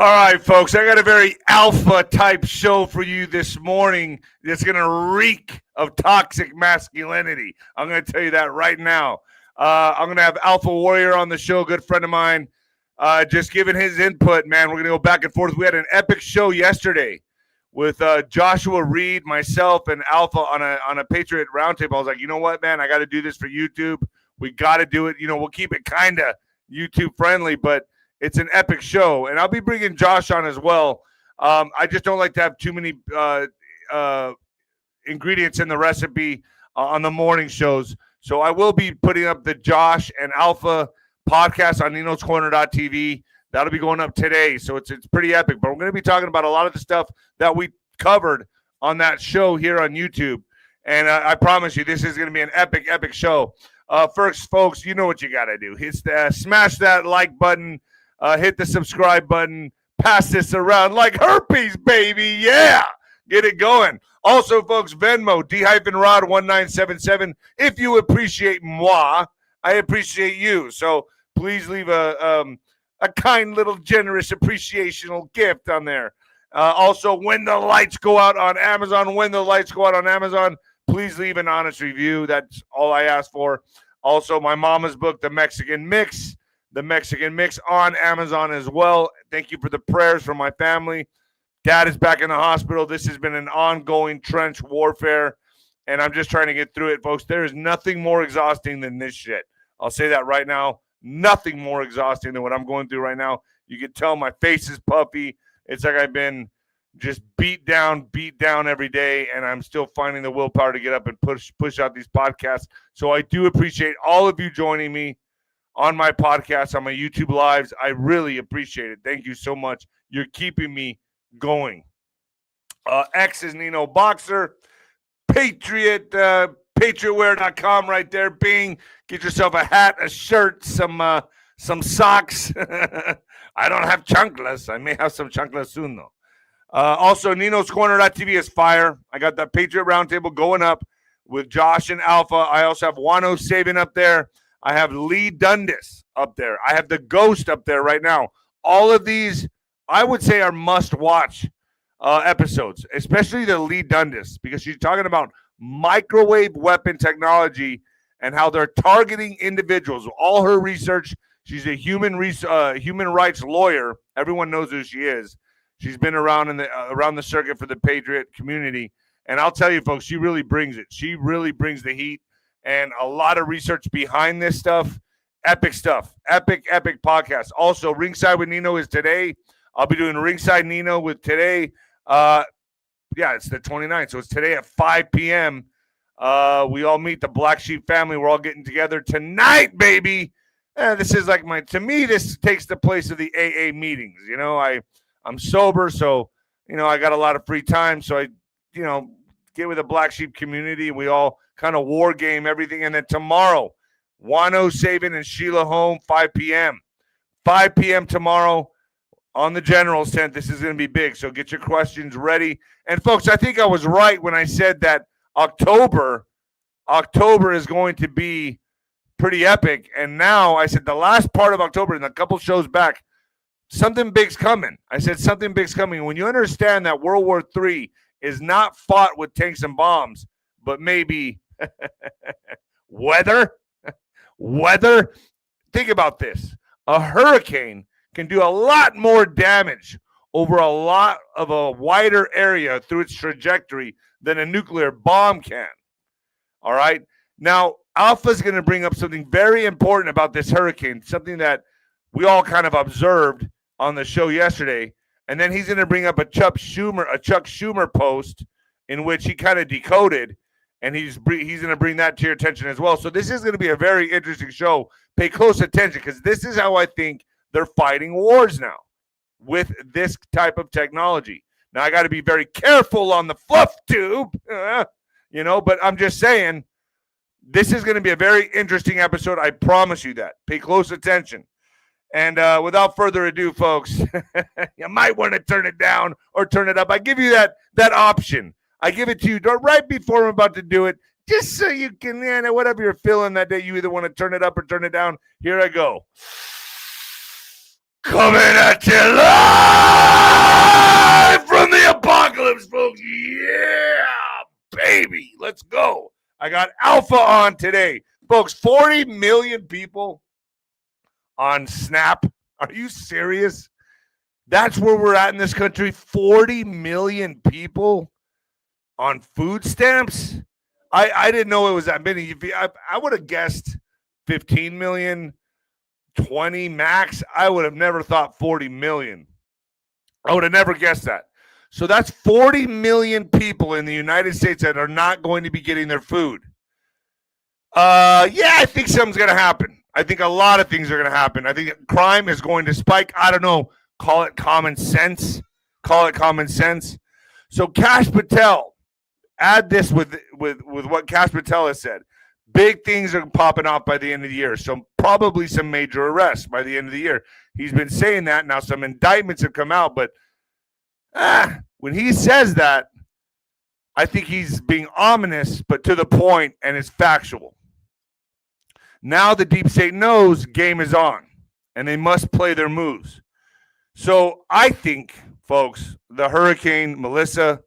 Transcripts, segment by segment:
All right, folks, I got a very alpha type show for you this morning that's going to reek of toxic masculinity. I'm going to tell you that right now. I'm going to have Alpha Warrior on the show, a good friend of mine, just giving his input, man. We're going to go back and forth. We had an epic show yesterday with Joshua Reed, myself, and Alpha on a Patriot roundtable. I was like, you know what, man? I got to do this for YouTube. We got to do it. You know, we'll keep it kind of YouTube friendly, but it's an epic show, and I'll be bringing Josh on as well. I just don't like to have too many ingredients in the recipe on the morning shows. So I will be putting up the Josh and Alpha podcast on ninoscorner.tv. That'll be going up today, so it's pretty epic. But we're going to be talking about a lot of the stuff that we covered on that show here on YouTube. And I promise you, this is going to be an epic, epic show. First, folks, you know what you got to do. Smash that like button. Hit the subscribe button. Pass this around like herpes, baby. Yeah. Get it going. Also, folks, Venmo, 𝗷-ROD1977. If you appreciate moi, I appreciate you. So please leave a kind little generous appreciational gift on there. Also, when the lights go out on Amazon, please leave an honest review. That's all I ask for. Also, my mama's book, The Mexican Mix on Amazon as well. Thank you for the prayers from my family. Dad is back in the hospital. This has been an ongoing trench warfare, and I'm just trying to get through it, folks. There is nothing more exhausting than this shit. I'll say that right now. Nothing more exhausting than what I'm going through right now. You can tell my face is puffy. It's like I've been just beat down every day, and I'm still finding the willpower to get up and push out these podcasts. So I do appreciate all of you joining me on my podcast, on my YouTube lives. I really appreciate it. Thank you so much. You're keeping me going. X is Nino Boxer. Patriot, patriotwear.com right there. Bing. Get yourself a hat, a shirt, some socks. I don't have chanclas. I may have some chanclas soon, though. Also, ninoscorner.tv is fire. I got the Patriot Roundtable going up with Josh and Alpha. I also have 𝗬𝗏 up there. I have Lee Dundas up there. I have the Ghost up there right now. All of these, I would say, are must-watch episodes, especially the Lee Dundas, because she's talking about microwave weapon technology and how they're targeting individuals. All her research, she's a human rights lawyer. Everyone knows who she is. She's been around around the circuit for the Patriot community. And I'll tell you, folks, she really brings it. She really brings the heat. And a lot of research behind this stuff. Epic stuff. Epic podcast. Also, Ringside with Nino is today. I'll be doing Ringside Nino with today. It's the 29th. So it's today at 5 p.m. We all meet the Black Sheep family. We're all getting together tonight, baby. This is like to me, this takes the place of the AA meetings. You know, I'm sober, so, you know, I got a lot of free time. So I, you know, get with the Black Sheep community. We all kind of war game everything. And then tomorrow, 𝗬𝗏 and Sheila home, 5 p.m. 5 p.m. tomorrow on the General's tent. This is going to be big, so get your questions ready. And, folks, I think I was right when I said that October is going to be pretty epic. And now I said the last part of October, and a couple shows back, something big's coming. I said something big's coming. When you understand that World War III is not fought with tanks and bombs, but maybe weather. Think about this. A hurricane can do a lot more damage over a lot of a wider area through its trajectory than a nuclear bomb can. All right. Now, Alpha's going to bring up something very important about this hurricane, something that we all kind of observed on the show yesterday. And then he's going to bring up a Chuck Schumer post in which he kind of decoded, and he's going to bring that to your attention as well. So this is going to be a very interesting show. Pay close attention, because this is how I think they're fighting wars now, with this type of technology. Now, I got to be very careful on the fluff tube, but I'm just saying, this is going to be a very interesting episode. I promise you that. Pay close attention. And without further ado, folks, you might want to turn it down or turn it up. I give you that option. I give it to you right before I'm about to do it, just so you can, whatever you're feeling that day, you either want to turn it up or turn it down. Here I go. Coming at you live! Yeah, baby. Let's go. I got Alpha on today. Folks, 40 million people on Snap. Are you serious? That's where we're at in this country. 40 million people on food stamps. I didn't know it was that many. I would have guessed 15 million, 20 max. I would have never thought 40 million. I would have never guessed that. So that's 40 million people in the United States that are not going to be getting their food. Yeah, I think something's going to happen. I think a lot of things are going to happen. I think crime is going to spike. I don't know. Call it common sense. So 𝗂𝗃𝗏, add this with what 𝗂𝗃𝗏 has said. Big things are popping off by the end of the year. So probably some major arrests by the end of the year. He's been saying that. Now some indictments have come out, but when he says that, I think he's being ominous, but to the point, and it's factual. Now the deep state knows game is on, and they must play their moves. So I think, folks, the Hurricane Melissa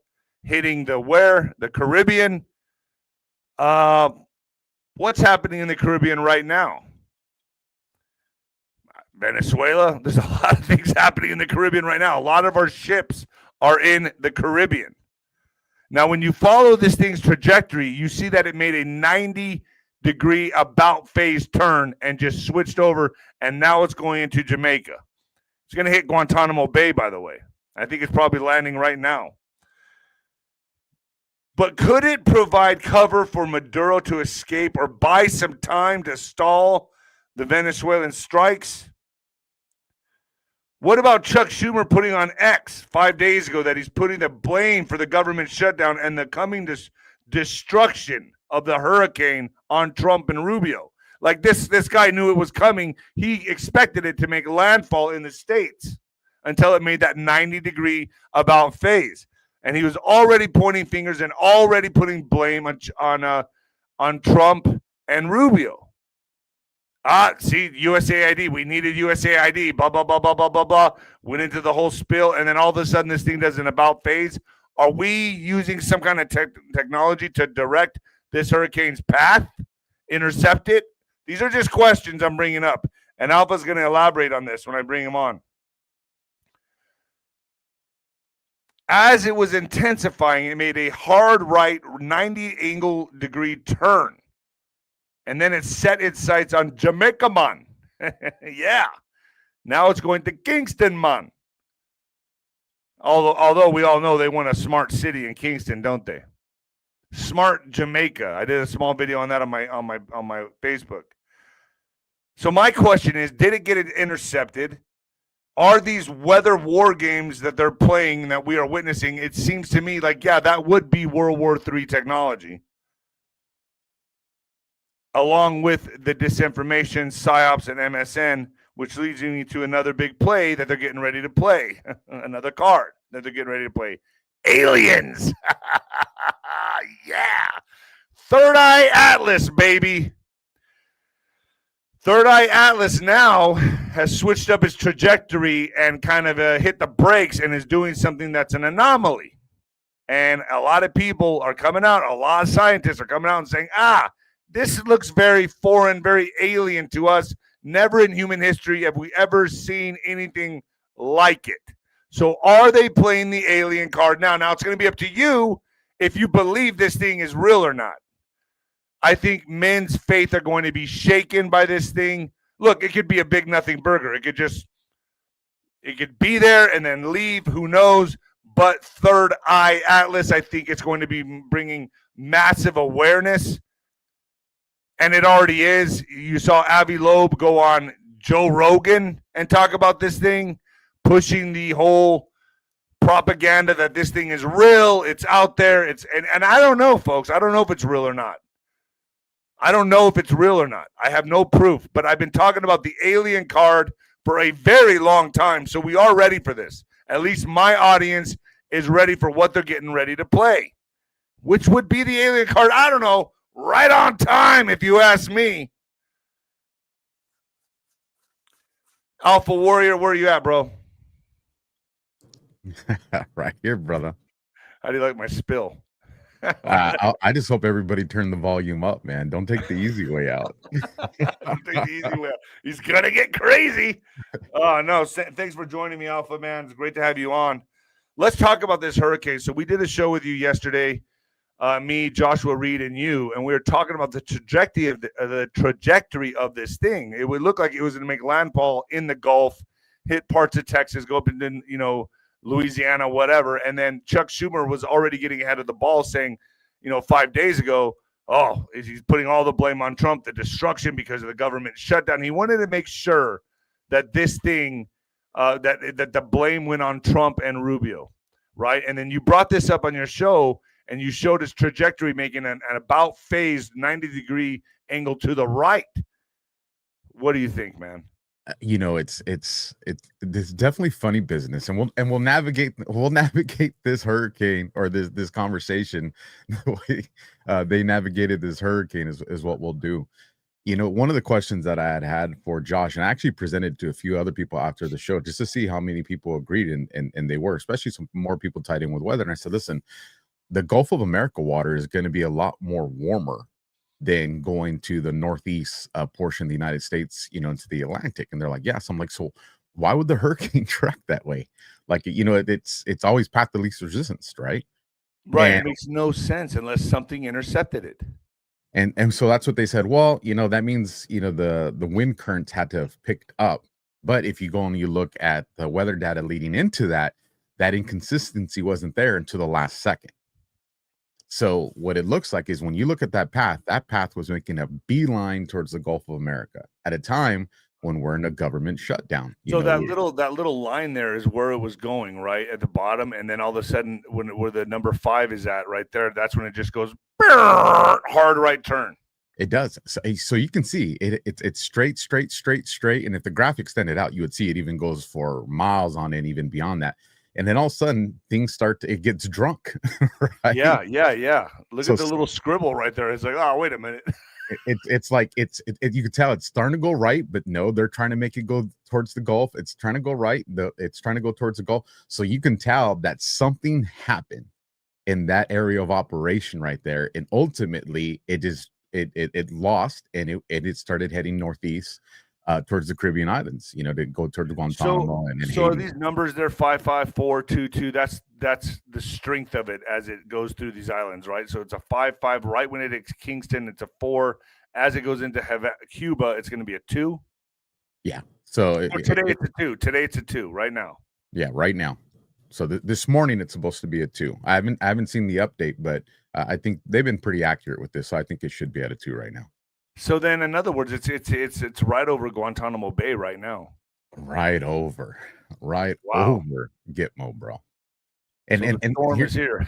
hitting the Caribbean. What's happening in the Caribbean right now? Venezuela. There's a lot of things happening in the Caribbean right now. A lot of our ships are in the Caribbean. Now, when you follow this thing's trajectory, you see that it made a 90-degree about phase turn and just switched over, and now it's going into Jamaica. It's going to hit Guantanamo Bay, by the way. I think it's probably landing right now. But could it provide cover for Maduro to escape or buy some time to stall the Venezuelan strikes? What about Chuck Schumer putting on X 5 days ago that he's putting the blame for the government shutdown and the coming destruction of the hurricane on Trump and Rubio? Like this guy knew it was coming. He expected it to make landfall in the States until it made that 90-degree about phase. And he was already pointing fingers and already putting blame on Trump and Rubio. See, USAID, we needed USAID, blah, blah, blah, blah, blah, blah, blah. Went into the whole spill, and then all of a sudden this thing does an about phase. Are we using some kind of technology to direct this hurricane's path, intercept it? These are just questions I'm bringing up, and Alpha's going to elaborate on this when I bring him on. As it was intensifying, it made a hard right 90-degree turn. And then it set its sights on Jamaica, man. Yeah. Now it's going to Kingston, man. Although we all know they want a smart city in Kingston, don't they? Smart Jamaica. I did a small video on that on my Facebook. So my question is, did it get intercepted? Are these weather war games that they're playing that we are witnessing? It seems to me like, yeah, that would be World War III technology. Along with the disinformation, PSYOPs, and MSN, which leads me to another big play that they're getting ready to play. Another card that they're getting ready to play. Aliens. Yeah. Third Eye Atlas, baby. Third Eye Atlas now has switched up its trajectory and kind of hit the brakes and is doing something that's an anomaly. And a lot of people are coming out, a lot of scientists are coming out and saying, this looks very foreign, very alien to us. Never in human history have we ever seen anything like it. So are they playing the alien card now? Now it's going to be up to you if you believe this thing is real or not. I think men's faith are going to be shaken by this thing. Look, it could be a big nothing burger. It could be there and then leave. Who knows? But Third Eye Atlas, I think it's going to be bringing massive awareness. And it already is. You saw Avi Loeb go on Joe Rogan and talk about this thing, pushing the whole propaganda that this thing is real. It's out there. And I don't know, folks. I don't know if it's real or not. I have no proof. But I've been talking about the alien card for a very long time. So we are ready for this. At least my audience is ready for what they're getting ready to play. Which would be the alien card? I don't know. Right on time, if you ask me. Alpha Warrior, where are you at, bro? Right here, brother. How do you like my spill? I just hope everybody turn the volume up, man. Don't take the easy way out. Don't take the easy way out. He's gonna get crazy. Oh no! Thanks for joining me, Alpha Man. It's great to have you on. Let's talk about this hurricane. So we did a show with you yesterday, me, Joshua Reed, and you, and we were talking about the trajectory of this thing. It would look like it was going to make landfall in the Gulf, hit parts of Texas, go up into Louisiana, whatever. And then Chuck Schumer was already getting ahead of the ball, saying, 5 days ago, he's putting all the blame on Trump, the destruction because of the government shutdown. He wanted to make sure that this thing, that the blame went on Trump and Rubio, right? And then you brought this up on your show, and you showed his trajectory making an about phased 90-degree angle to the right. What do you think, man? It's definitely funny business, and we'll navigate this hurricane, or this conversation the way they navigated this hurricane is what we'll do. One of the questions that I had for Josh, and I actually presented to a few other people after the show just to see how many people agreed, and they were, especially some more people tied in with weather. And I said, listen, the Gulf of America water is going to be a lot more warmer than going to the northeast portion of the United States, into the Atlantic. And they're like, yes. I'm like, so why would the hurricane track that way? Like, it's always path of least resistance, right? Right. And it makes no sense unless something intercepted it. And so that's what they said. Well, that means, the wind currents had to have picked up. But if you go and you look at the weather data leading into that inconsistency wasn't there until the last second. So what it looks like is when you look at that path was making a beeline towards the Gulf of America at a time when we're in a government shutdown. So that little line there is where it was going, right at the bottom, and then all of a sudden, where the number 5 is at, right there, that's when it just goes hard right turn. It does. So you can see it's straight, and if the graph extended out, you would see it even goes for miles on it, even beyond that. And then all of a sudden, things it gets drunk. Right? Yeah. Look at the little scribble right there. It's like, oh, wait a minute. It's like you can tell it's starting to go right, but no, they're trying to make it go towards the Gulf. It's trying to go right. It's trying to go towards the Gulf. So you can tell that something happened in that area of operation right there, and ultimately it lost, and it started heading northeast. Towards the Caribbean islands, to go towards Guantanamo. So are these numbers there 55422? That's the strength of it as it goes through these islands, right? So it's a 5-5 right when it hits Kingston. It's a 4 as it goes into Cuba. It's going to be a 2. Yeah. So today it's a 2. Today it's a 2 right now. Yeah, right now. So this morning it's supposed to be a 2. I haven't seen the update, but I think they've been pretty accurate with this. So I think it should be at a 2 right now. So then, in other words, it's right over Guantanamo Bay right now. Right over Gitmo, bro. And the storm is here.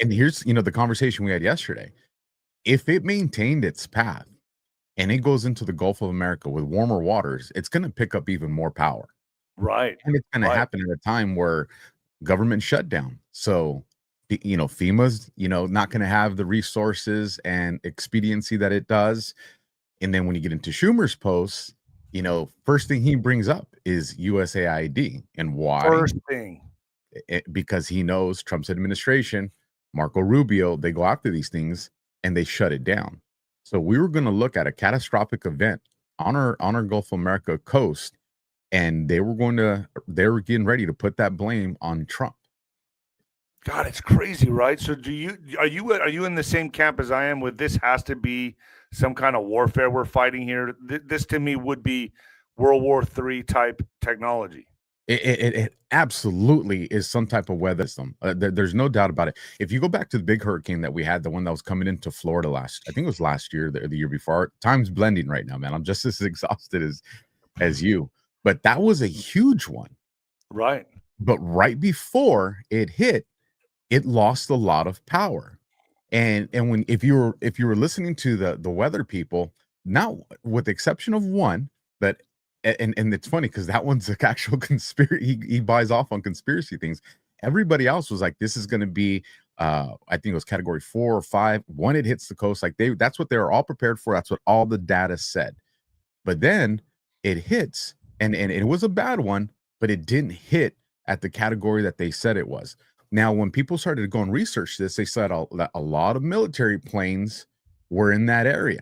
And here's the conversation we had yesterday. If it maintained its path and it goes into the Gulf of America with warmer waters, it's going to pick up even more power. Right. And it's going to happen at a time where government shutdown. So FEMA's, not going to have the resources and expediency that it does. And then when you get into Schumer's posts, first thing he brings up is USAID. And why? First thing. Because he knows Trump's administration, Marco Rubio, they go after these things and they shut it down. So we were going to look at a catastrophic event on our Gulf of America coast, and they were getting ready to put that blame on Trump. God, it's crazy, right? So are you in the same camp as I am with this has to be some kind of warfare we're fighting here? This to me would be World War III type technology. It absolutely is some type of weather system. There's no doubt about it. If you go back to the big hurricane that we had, the one that was coming into Florida I think it was last year, the year before. Time's blending right now, man. I'm just as exhausted as you. But that was a huge one. Right. But right before it hit, it lost a lot of power. And if you were listening to the weather people, now with the exception of one, but and it's funny because that one's like actual conspiracy. He buys off on conspiracy things. Everybody else was like, this is going to be I think it was category 4 or 5 when it hits the coast. Like that's what they were all prepared for. That's what all the data said. But then it hits, and it was a bad one, but it didn't hit at the category that they said it was. Now, when people started to go and research this, they said that a lot of military planes were in that area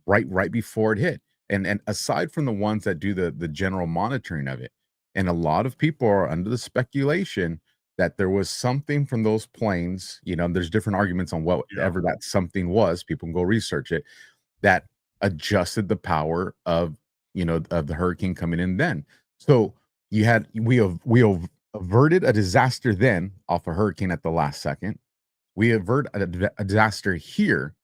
right before it hit. And aside from the ones that do the general monitoring of it, and a lot of people are under the speculation that there was something from those planes. There's different arguments on whatever that something was. People can go research it, that adjusted the power of the hurricane coming in then. So we averted a disaster then off a hurricane at the last second. We avert a disaster here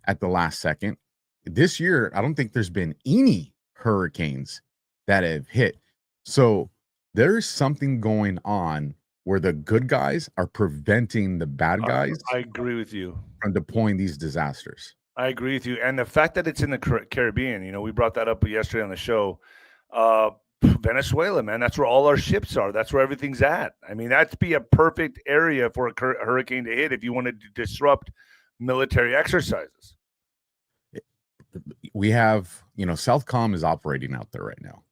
at the last second. This year, I don't think there's been any hurricanes that have hit. So there's something going on where the good guys are preventing the bad guys. I agree with you. From deploying these disasters. I agree with you. And the fact that it's in the Caribbean, we brought that up yesterday on the show. Venezuela, man, that's where all our ships are. That's where everything's at. I mean, that'd be a perfect area for a hurricane to hit if you wanted to disrupt military exercises. We have, Southcom is operating out there right now.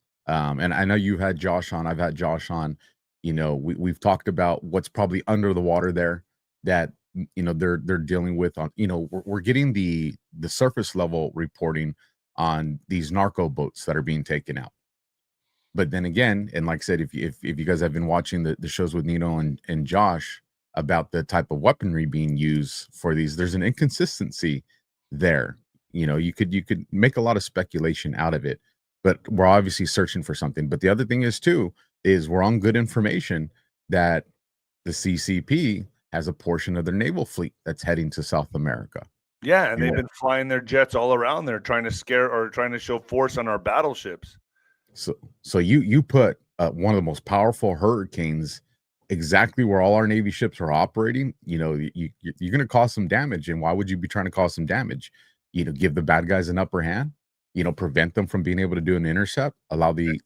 And I know you've had Josh on. I've had Josh on. We've talked about what's probably under the water there that, they're dealing with on, we're getting the surface level reporting on these narco boats that are being taken out. But then again, and like I said, if you guys have been watching the shows with Nino and Josh about the type of weaponry being used for these, there's an inconsistency there. You could make a lot of speculation out of it, but we're obviously searching for something. But the other thing is we're on good information that the CCP has a portion of their naval fleet that's heading to South America. Yeah, and they've been flying their jets all around there, trying to scare or trying to show force on our battleships. So you put one of the most powerful hurricanes exactly where all our Navy ships are operating. You're going to cause some damage, and why would you be trying to cause some damage? Give the bad guys an upper hand. Prevent them from being able to do an intercept. Allow the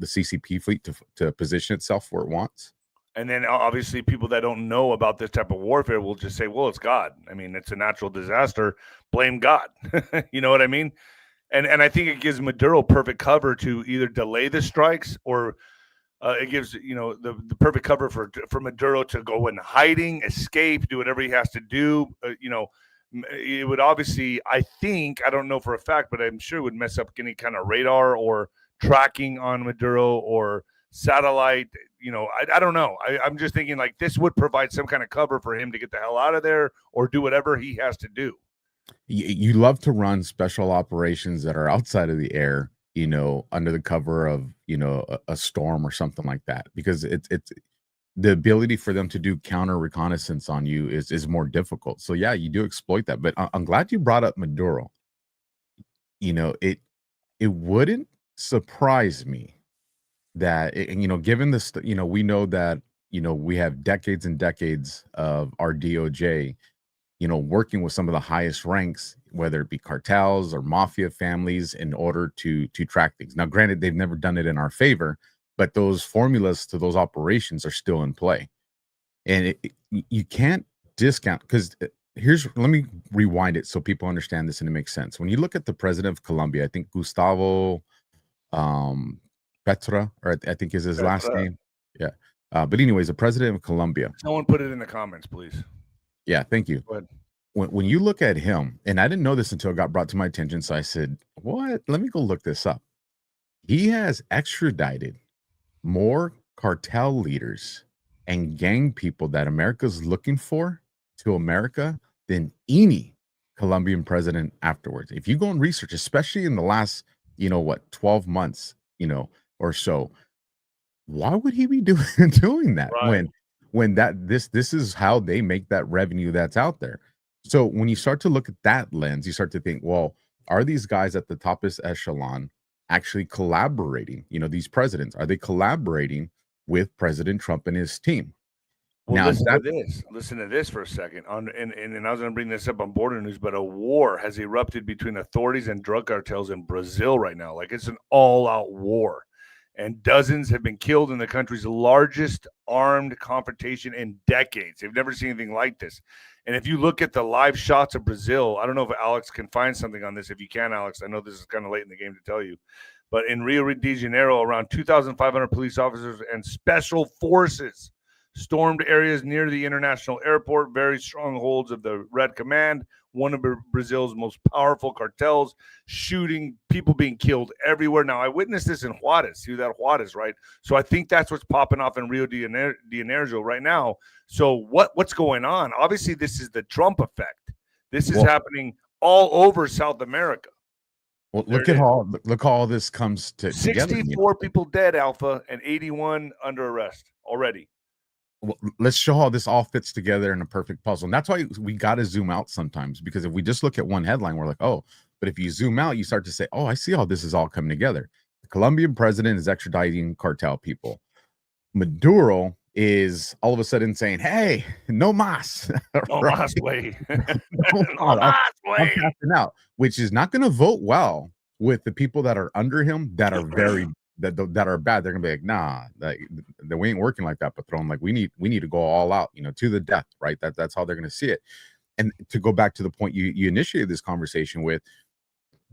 CCP fleet to position itself where it wants. And then obviously people that don't know about this type of warfare will just say, well, it's God. I mean, it's a natural disaster. Blame God. You know what I mean? And I think it gives Maduro perfect cover to either delay the strikes or it gives, the perfect cover for Maduro to go in hiding, escape, do whatever he has to do. It would obviously, I don't know for a fact, but I'm sure it would mess up any kind of radar or tracking on Maduro or satellite. I don't know. I'm just thinking like this would provide some kind of cover for him to get the hell out of there or do whatever he has to do. You love to run special operations that are outside of the air, under the cover of, a storm or something like that, because it's the ability for them to do counter reconnaissance on you is more difficult. So yeah, you do exploit that. But I'm glad you brought up Maduro. It wouldn't surprise me that, given this, we know that, we have decades and decades of our DOJ, working with some of the highest ranks, whether it be cartels or mafia families, in order to track things. Now, granted, they've never done it in our favor, but those formulas to those operations are still in play. And you can't discount, because let me rewind it so people understand this and it makes sense. When you look at the president of Colombia, I think 𝗬𝗏 𝗏𝗀, or I think is his last name. Yeah. But anyways, the president of Colombia. Someone put it in the comments, please. Yeah, thank you. Go ahead. When you look at him, and I didn't know this until it got brought to my attention, so I said, what? Let me go look this up. He has extradited more cartel leaders and gang people that America's looking for to America than any Colombian president afterwards. If you go and research, especially in the last, 12 months, or so, why would he be doing that? Right. When this is how they make that revenue that's out there. So when you start to look at that lens, you start to think, well, are these guys at the toppest echelon actually collaborating? These presidents, are they collaborating with President Trump and his team? Well, listen to this for a second. And I was going to bring this up on Border News, but a war has erupted between authorities and drug cartels in Brazil right now. Like, it's an all-out war. And dozens have been killed in the country's largest armed confrontation in decades. They've never seen anything like this. And if you look at the live shots of Brazil, I don't know if Alex can find something on this. If you can, Alex, I know this is kind of late in the game to tell you. But in Rio de Janeiro, around 2,500 police officers and special forces stormed areas near the international airport, very strongholds of the Red Command, one of Brazil's most powerful cartels, shooting, people being killed everywhere. Now, I witnessed this in Ciudad Juarez, right? So I think that's what's popping off in Rio de Janeiro right now. So what's going on? Obviously, this is the Trump effect. This is happening all over South America. Well, look how all this comes together. 64 people dead, Alpha, and 81 under arrest already. Well, let's show how this all fits together in a perfect puzzle. And that's why we got to zoom out sometimes, because if we just look at one headline, we're like, oh, but if you zoom out, you start to say, oh, I see how this is all coming together. The Colombian president is extraditing cartel people. Maduro is all of a sudden saying, hey, no mas. No mas way. No mas way. I'm passing out, which is not going to vote well with the people that are under him that are very that are bad. They're gonna be like, nah, that we ain't working like that, Patron. Like we need to go all out, to the death, right? That's how they're gonna see it. And to go back to the point you initiated this conversation with,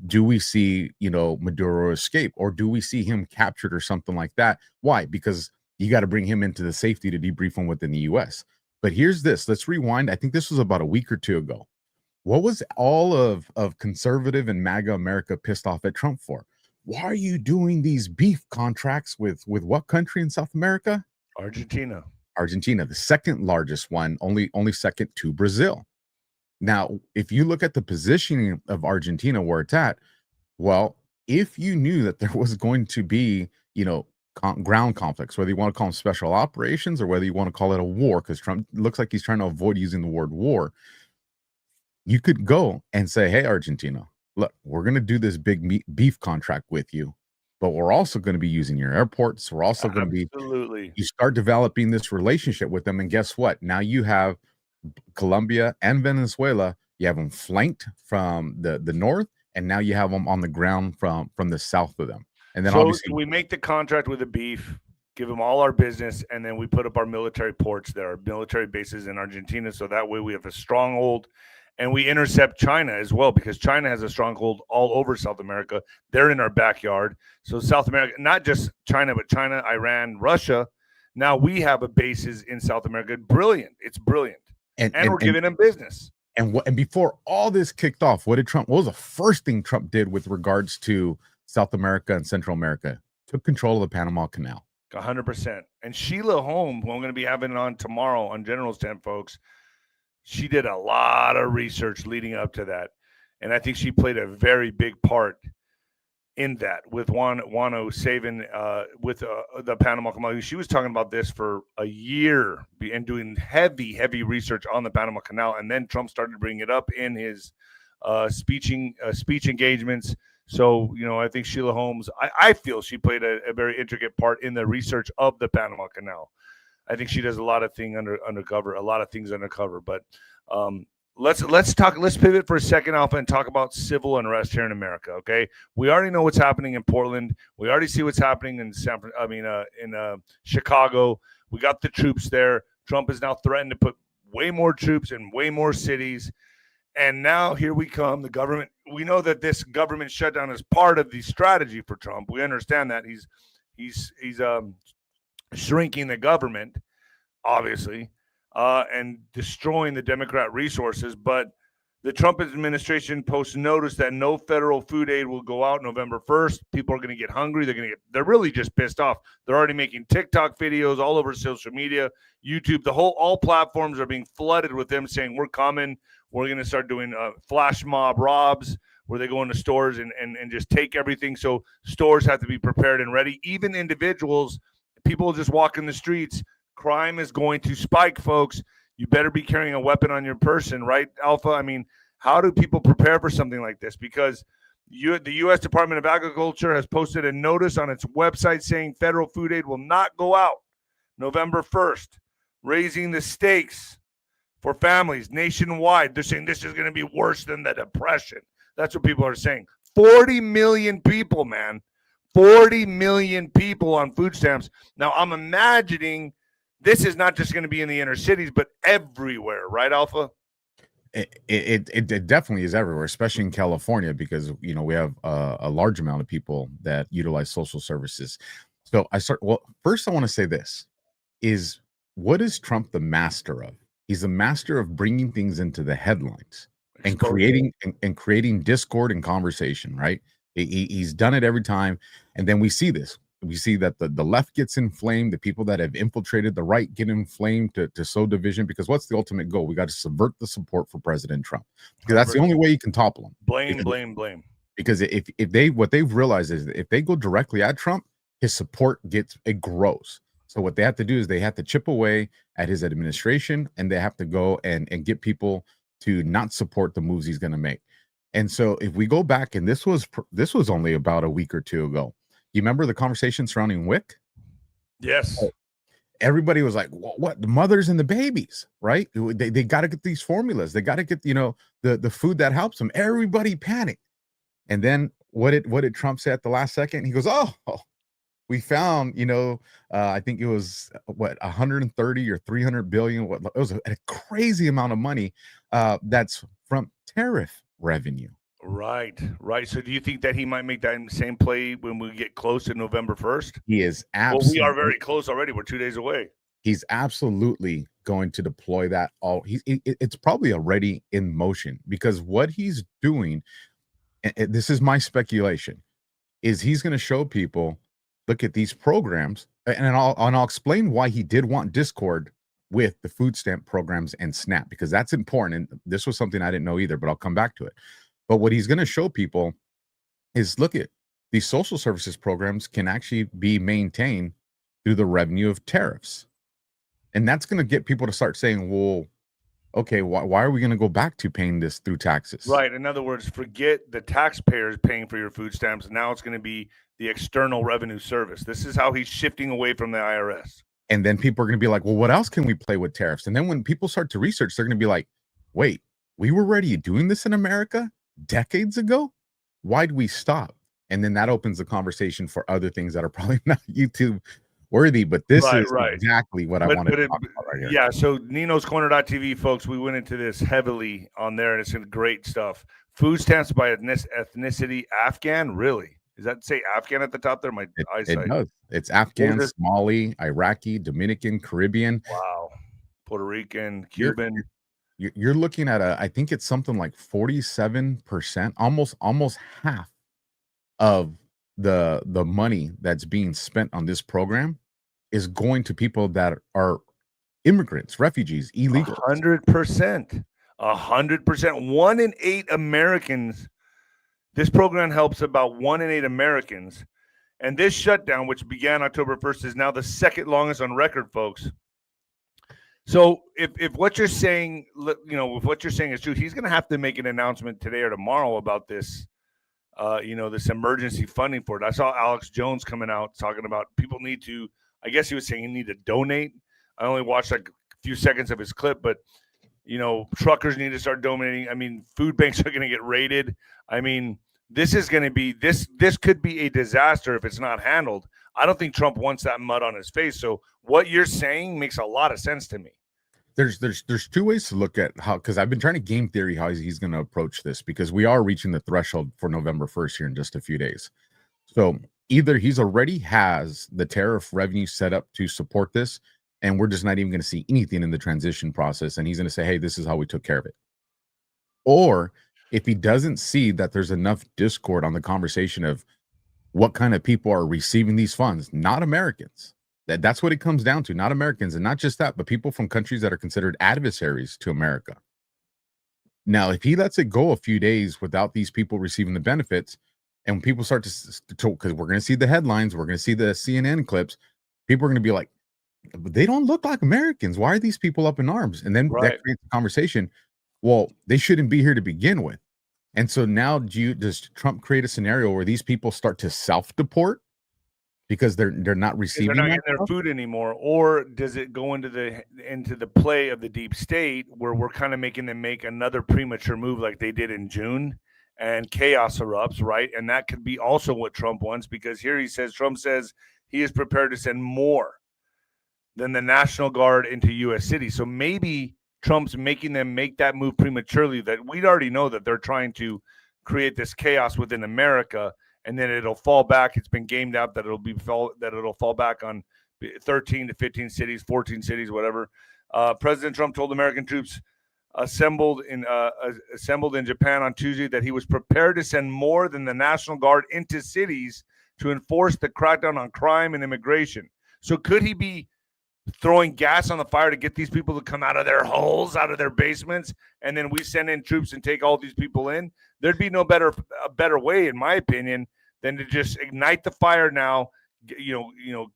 do we see Maduro escape, or do we see him captured or something like that? Why? Because you got to bring him into the safety to debrief him within the U.S. But here's this. Let's rewind. I think this was about a week or two ago. What was all of conservative and MAGA America pissed off at Trump for? Why are you doing these beef contracts with what country in South America? Argentina, the second largest one, only second to Brazil. Now, if you look at the positioning of Argentina, where it's at, well, if you knew that there was going to be, ground conflicts, whether you want to call them special operations or whether you want to call it a war, because Trump looks like he's trying to avoid using the word war, you could go and say, hey, Argentina, look, we're going to do this big beef contract with you, but we're also going to be using your airports. We're also going to be, you start developing this relationship with them. And guess what? Now you have Colombia and Venezuela, you have them flanked from the north, and now you have them on the ground from the south of them. And then obviously we make the contract with the beef, give them all our business, and then we put up our military ports there, our military bases in Argentina. So that way we have a stronghold. And we intercept China as well, because China has a stronghold all over South America. They're in our backyard. So South America, not just China, but China, Iran, Russia. Now we have a bases in South America. Brilliant. It's brilliant. And we're giving them business. And before all this kicked off, what was the first thing Trump did with regards to South America and Central America? Took control of the Panama Canal. 100%. And 𝗫𝗀, who I'm going to be having on tomorrow on General's Tent, folks, she did a lot of research leading up to that. And I think she played a very big part in that with 𝗬𝗏 with the Panama Canal. She was talking about this for a year and doing heavy research on the Panama Canal. And then Trump started bringing it up in his speech engagements. So, I think 𝗫𝗀, I feel she played a very intricate part in the research of the Panama Canal. I think she does a lot of things undercover. But let's pivot for a second, Alpha, and talk about civil unrest here in America. Okay, we already know what's happening in Portland. We already see what's happening in Chicago. We got the troops there. Trump has now threatened to put way more troops in way more cities. And now here we come. The government. We know that this government shutdown is part of the strategy for Trump. We understand that he's shrinking the government, obviously, and destroying the Democrat resources. But the Trump administration posts notice that no federal food aid will go out November 1st. People are going to get hungry. They're really just pissed off. They're already making TikTok videos all over social media, YouTube. All platforms are being flooded with them saying, we're coming. We're going to start doing flash mob robs, where they go into stores and just take everything. So stores have to be prepared and ready. Even individuals, people just walk in the streets. Crime is going to spike, folks. You better be carrying a weapon on your person, right, Alpha? I mean, how do people prepare for something like this? Because the U.S. Department of Agriculture has posted a notice on its website saying federal food aid will not go out November 1st, raising the stakes for families nationwide. They're saying this is going to be worse than the Depression. That's what people are saying. 40 million people, man. 40 million people on food stamps. Now, I'm imagining this is not just going to be in the inner cities, but everywhere, right, Alpha? It definitely is everywhere, especially in California, because, we have a large amount of people that utilize social services. So first I want to say this is what is Trump the master of? He's the master of bringing things into the headlines and creating discord and conversation, right? He's done it every time. And then we see this. We see that the left gets inflamed. The people that have infiltrated the right get inflamed to sow division, because what's the ultimate goal? We got to subvert the support for President Trump, because that's the only way you can topple him. Blame. Because what they've realized is that if they go directly at Trump, his support grows. So what they have to do is they have to chip away at his administration, and they have to go and get people to not support the moves he's going to make. And so if we go back, and this was only about a week or two ago, you remember the conversation surrounding WIC? Yes. Everybody was like, what? The mothers and the babies, right? They got to get these formulas. They got to get, the food that helps them. Everybody panicked. And then what did Trump say at the last second? He goes, oh, we found, I think it was 130 or 300 billion. It was a crazy amount of money that's from tariff revenue. Right. So do you think that he might make that same play when we get close to November 1st? He is absolutely. Well, we are very close already. We're 2 days away. He's absolutely going to deploy that all. It's probably already in motion, because what he's doing, and this is my speculation, is he's going to show people, look at these programs, and I'll explain why he did want discord with the food stamp programs and SNAP, because that's important. And this was something I didn't know either, but I'll come back to it. But what he's going to show people is, look at these social services programs can actually be maintained through the revenue of tariffs. And that's going to get people to start saying, well, okay, why are we going to go back to paying this through taxes? Right. In other words, forget the taxpayers paying for your food stamps. Now it's going to be the external revenue service. This is how he's shifting away from the IRS. And then people are going to be like, well, what else can we play with tariffs? And then when people start to research, they're going to be like, wait, we were already doing this in America decades ago? Why'd we stop? And then that opens the conversation for other things that are probably not YouTube worthy, but this is exactly what I wanted to talk about right here. Yeah, so 𝗀𝗏𝐶𝗠𝗏𝗏 TV, folks, we went into this heavily on there, and it's great stuff. Food stamps by ethnicity, Afghan, really? Does that say Afghan at the top there? My eyesight. It does. It's Afghan, Somali, Iraqi, Dominican, Caribbean. Wow. Puerto Rican, Cuban. You're looking at I think it's something like 47%, almost half of the money that's being spent on this program is going to people that are immigrants, refugees, illegals. 100%. 100%. 1 in 8 Americans. This program helps about 1 in 8 Americans. And this shutdown, which began October 1st, is now the second longest on record, folks. So if what you're saying, if what you're saying is true, he's going to have to make an announcement today or tomorrow about this, this emergency funding for it. I saw Alex Jones coming out talking about people need to, I guess he was saying you need to donate. I only watched like a few seconds of his clip, but, truckers need to start donating. I mean, food banks are going to get raided. I mean, this is going to be, this could be a disaster if it's not handled. I don't think Trump wants that mud on his face. So what you're saying makes a lot of sense to me. There's two ways to look at how, because I've been trying to game theory how he's going to approach this, because we are reaching the threshold for November 1st here in just a few days. So either he's already has the tariff revenue set up to support this, and we're just not even going to see anything in the transition process, and he's going to say, hey, this is how we took care of it. Or if he doesn't see that there's enough discord on the conversation of what kind of people are receiving these funds, not Americans. That's what it comes down to, not Americans. And not just that, but people from countries that are considered adversaries to America. Now, if he lets it go a few days without these people receiving the benefits, and when people start to because we're going to see the headlines, we're going to see the CNN clips, people are going to be like, they don't look like Americans. Why are these people up in arms? And then that creates a conversation. Well, they shouldn't be here to begin with. And so now does Trump create a scenario where these people start to self-deport because they're not receiving they're not getting their food anymore? Or does it go into the play of the deep state where we're kind of making them make another premature move like they did in June, and chaos erupts, right? And that could be also what Trump wants, because here Trump says he is prepared to send more than the National Guard into U.S. cities. So maybe Trump's making them make that move prematurely, that we'd already know that they're trying to create this chaos within America, and then it'll fall back. It's been gamed out that it'll fall back on 13 to 15 cities, 14 cities, whatever. President Trump told American troops assembled in Japan on Tuesday that he was prepared to send more than the National Guard into cities to enforce the crackdown on crime and immigration. So could he be throwing gas on the fire to get these people to come out of their holes, out of their basements, and then we send in troops and take all these people in? There'd be a better way, in my opinion, than to just ignite the fire now,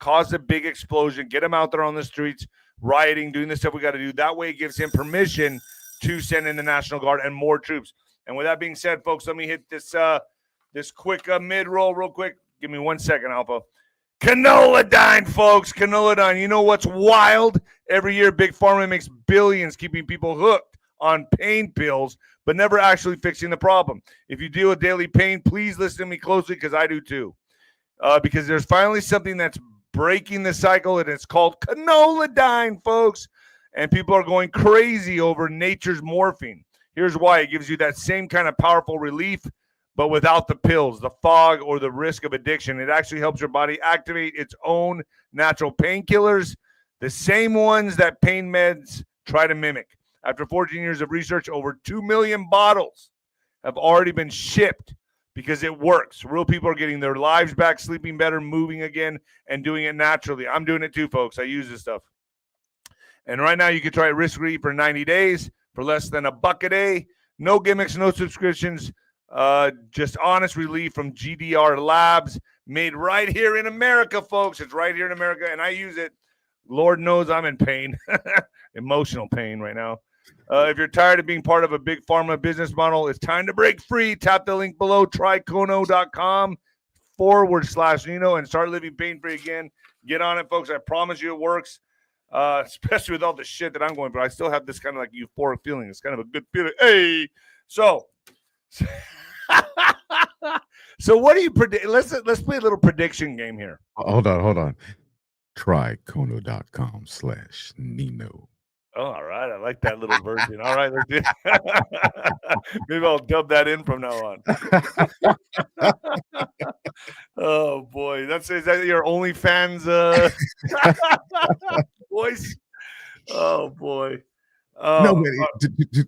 cause a big explosion, get them out there on the streets, rioting, doing the stuff we got to do. That way it gives him permission to send in the National Guard and more troops. And with that being said, folks, let me hit this quick mid-roll real quick. Give me 1 second, Alpha. Canoladine, folks. Canoladine. You know what's wild? Every year, Big Pharma makes billions keeping people hooked on pain pills, but never actually fixing the problem. If you deal with daily pain, please listen to me closely because I do too. Because there's finally something that's breaking the cycle, and it's called Canoladine, folks. And people are going crazy over nature's morphine. Here's why. It gives you that same kind of powerful relief, but without the pills, the fog, or the risk of addiction. It actually helps your body activate its own natural painkillers, the same ones that pain meds try to mimic. After 14 years of research, over 2 million bottles have already been shipped because it works. Real people are getting their lives back, sleeping better, moving again, and doing it naturally. I'm doing it too, folks. I use this stuff. And right now, you can try it risk-free for 90 days for less than $1 a day. No gimmicks, no subscriptions. Just honest relief from GDR Labs, made right here in America, folks. It's right here in America, and I use it. Lord knows I'm in pain, emotional pain right now. If you're tired of being part of a big pharma business model, it's time to break free. Tap the link below, trycono.com/Nino, and start living pain-free again. Get on it, folks. I promise you it works, especially with all the shit that I'm going through. I still have this kind of like euphoric feeling. It's kind of a good feeling. Hey, so what do you predict? Let's play a little prediction game here. Hold on. Trycono.com/Nino. Oh, all right. I like that little version. All right, let's do it. Maybe I'll dub that in from now on. Oh boy, is that your OnlyFans voice? Oh boy. No, but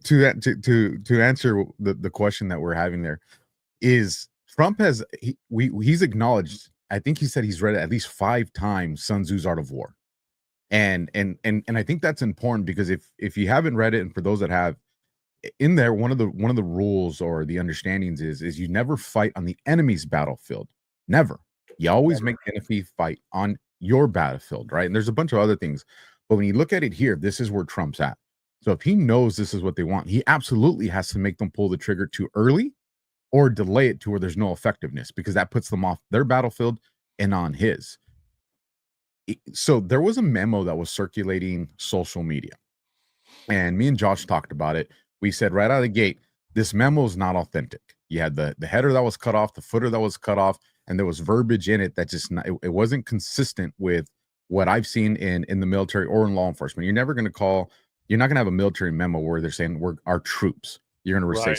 to answer the question that we're having there is Trump he's acknowledged. I think he said he's read it at least 5 times, Sun Tzu's Art of War. And I think that's important because if you haven't read it, and for those that have, in there, one of the rules or the understandings is you never fight on the enemy's battlefield. Never. You always make the enemy fight on your battlefield, right? And there's a bunch of other things. But when you look at it here, this is where Trump's at. So if he knows this is what they want, he absolutely has to make them pull the trigger too early or delay it to where there's no effectiveness, because that puts them off their battlefield and on his. So there was a memo that was circulating social media, and me and Josh talked about it. We said right out of the gate, this memo is not authentic. You had the header that was cut off, the footer that was cut off, and there was verbiage in it that just it wasn't consistent with what I've seen in the military or in law enforcement. You're not going to have a military memo where they're saying we're our troops. You're going to say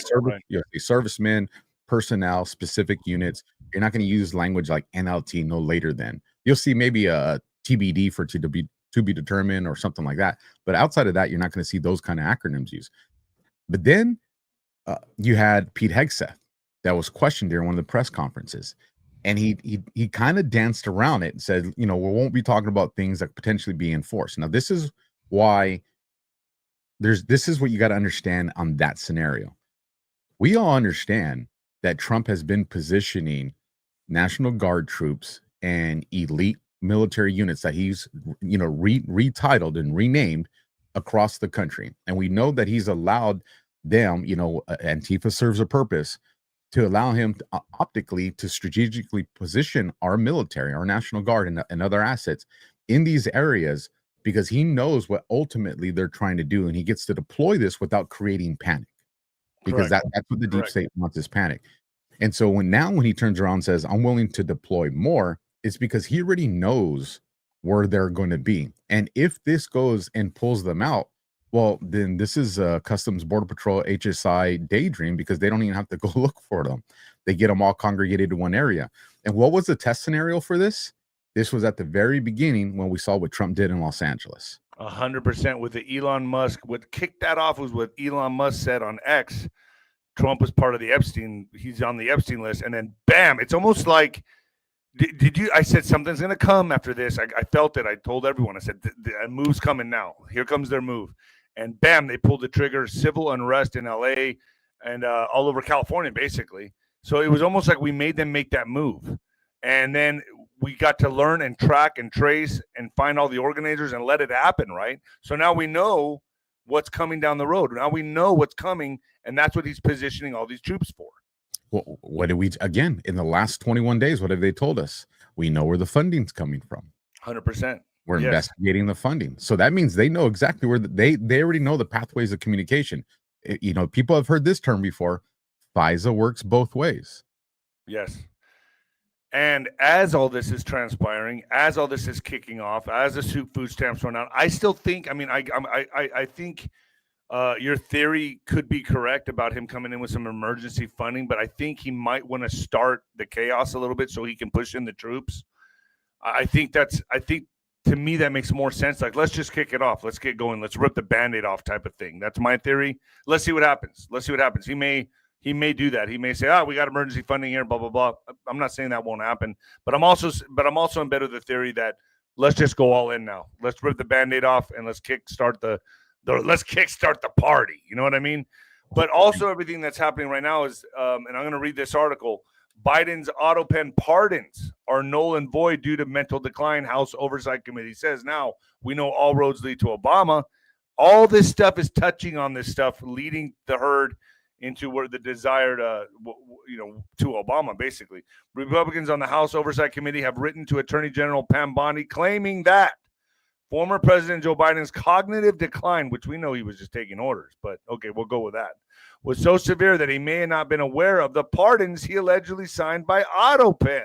servicemen, personnel, specific units. You're not going to use language like NLT, no later than. You'll see maybe a TBD for to be determined or something like that. But outside of that, you're not going to see those kind of acronyms used. But then you had Pete Hegseth that was questioned during one of the press conferences. And he kind of danced around it and said, we won't be talking about things that potentially be enforced. Now, this is why this is what you got to understand on that scenario. We all understand that Trump has been positioning National Guard troops and elite military units that he's, retitled and renamed across the country. And we know that he's allowed them, Antifa serves a purpose, to allow him to, optically to strategically position our military, our National Guard, and other assets in these areas, because he knows what ultimately they're trying to do, and he gets to deploy this without creating panic, because that's what the deep state wants, is panic. And so when he turns around and says, I'm willing to deploy more, it's because he already knows where they're going to be. And if this goes and pulls them out, well, then this is Customs Border Patrol HSI daydream, because they don't even have to go look for them. They get them all congregated in one area. And what was the test scenario for this? This was at the very beginning when we saw what Trump did in Los Angeles. 100% with the Elon Musk. What kicked that off was what Elon Musk said on X. Trump was part of the Epstein. He's on the Epstein list. And then, bam, it's almost like, did you? I said something's going to come after this. I felt it. I told everyone. I said, the move's coming now. Here comes their move. And bam, they pulled the trigger. Civil unrest in L.A. and all over California, basically. So it was almost like we made them make that move. And then we got to learn and track and trace and find all the organizers and let it happen, right? So now we know what's coming down the road. Now we know what's coming, and that's what he's positioning all these troops for. Well, what did we, again, in the last 21 days, what have they told us? We know where the funding's coming from. 100%. We're investigating the funding. So that means they know exactly where they already know the pathways of communication. You know, people have heard this term before. FISA works both ways. Yes. And as all this is transpiring, as all this is kicking off, as the food stamps run out, I still think, I mean, I think your theory could be correct about him coming in with some emergency funding, but I think he might want to start the chaos a little bit so he can push in the troops. I think to me, that makes more sense. Like, let's just kick it off. Let's get going. Let's rip the Band-Aid off type of thing. That's my theory. Let's see what happens. He may do that. He may say, we got emergency funding here, blah, blah, blah. I'm not saying that won't happen, but I'm also in bed with the theory that let's just go all in now. Let's rip the Band-Aid off and let's kickstart the party. You know what I mean? But also everything that's happening right now is, and I'm going to read this article, Biden's auto pen pardons are null and void due to mental decline. House Oversight Committee says now we know all roads lead to Obama. All this stuff is touching on this stuff, leading the herd into where the desired, to Obama, basically. Republicans on the House Oversight Committee have written to Attorney General Pam Bondi claiming that former President Joe Biden's cognitive decline, which we know he was just taking orders, but okay, we'll go with that, was so severe that he may have not been aware of the pardons he allegedly signed by AutoPen.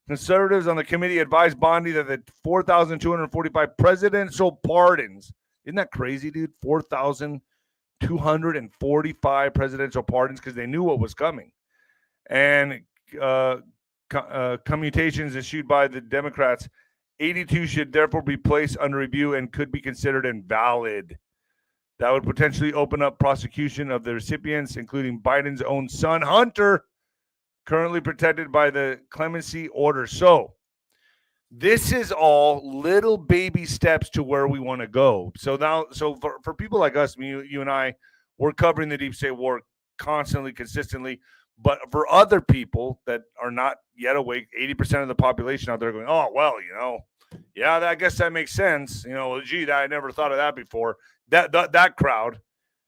Conservatives on the committee advised Bondi that the 4,245 presidential pardons, isn't that crazy, dude? 4,245 presidential pardons, because they knew what was coming. And commutations issued by the Democrats, 82 should therefore be placed under review and could be considered invalid. That would potentially open up prosecution of the recipients, including Biden's own son, Hunter, currently protected by the clemency order. So this is all little baby steps to where we want to go. So now, for people like us, you and I, we're covering the deep state war constantly, consistently. But for other people that are not yet awake, 80% of the population out there going, oh, well, I guess that makes sense. Gee, I never thought of that before. That crowd,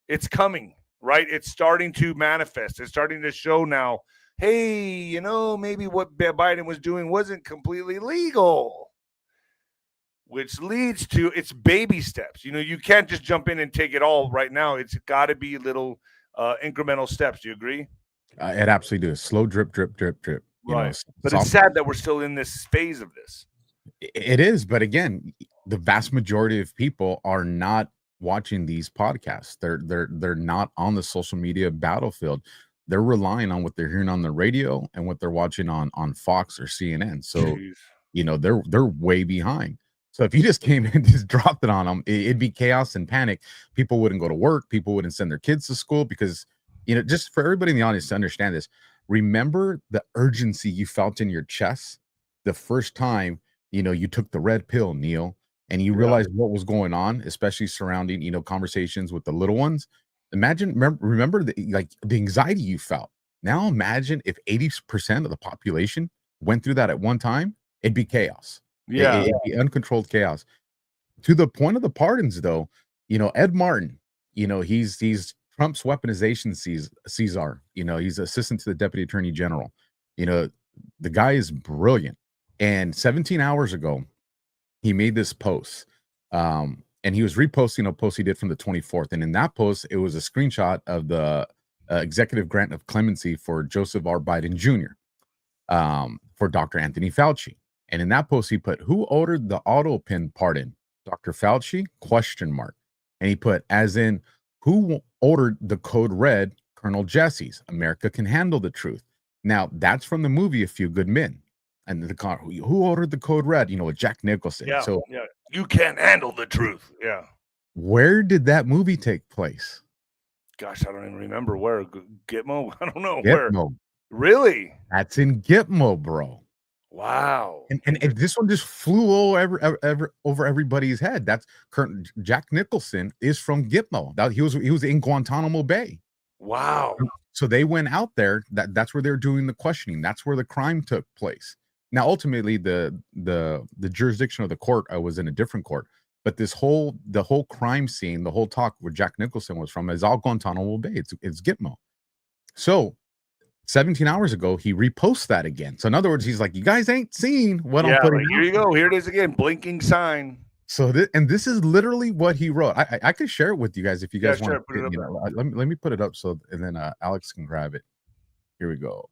it's coming, right? It's starting to manifest. It's starting to show now, hey, maybe what Biden was doing wasn't completely legal, which leads to its baby steps. You can't just jump in and take it all right now. It's got to be little incremental steps. Do you agree? It absolutely does. Slow drip, drip, drip, drip. Right. But it's sad that we're still in this phase of this. It is. But again, the vast majority of people are not watching these podcasts. They're not on the social media battlefield. They're relying on what they're hearing on the radio and what they're watching on Fox or CNN. So, they're way behind. So if you just came and just dropped it on them, it'd be chaos and panic. People wouldn't go to work. People wouldn't send their kids to school because, just for everybody in the audience to understand this, remember the urgency you felt in your chest the first time, you took the red pill, Neil, and you realized what was going on, especially surrounding, conversations with the little ones. Remember the anxiety you felt. Now imagine if 80% of the population went through that at one time, it'd be chaos. Yeah. It'd be uncontrolled chaos. To the point of the pardons, though, Ed Martin, he's Trump's weaponization Caesar. He's assistant to the deputy attorney general. The guy is brilliant. And 17 hours ago, he made this post. And he was reposting a post he did from the 24th. And in that post, it was a screenshot of the executive grant of clemency for Joseph R. Biden Jr. For Dr. Anthony Fauci. And in that post, he put, who ordered the auto pen pardon? Dr. Fauci? ? And he put, as in, who ordered the code red? Colonel Jesse's. America can handle the truth. Now, that's from the movie A Few Good Men. And the car, who ordered the code red? With Jack Nicholson. Yeah. So yeah, you can't handle the truth. Yeah. where did that movie take place? Gosh, I don't even remember where. Gitmo? I don't know where. Gitmo. Really? That's in Gitmo, bro. Wow. And this one just flew over everybody's head. That's current. Jack Nicholson is from Gitmo. He was in Guantanamo Bay. Wow. So they went out there. That's where they're doing the questioning. That's where the crime took place. Now, ultimately, the jurisdiction of the court was in a different court. But the whole crime scene, the whole talk where Jack Nicholson was from, is all Guantanamo Bay. It's Gitmo. So 17 hours ago, he reposts that again. So in other words, he's like, "You guys ain't seen what I'm putting." Here you go. Here it is again. Blinking sign. So this is literally what he wrote. I could share it with you guys if you guys want to. Put it up. Let me put it up and then Alex can grab it. Here we go.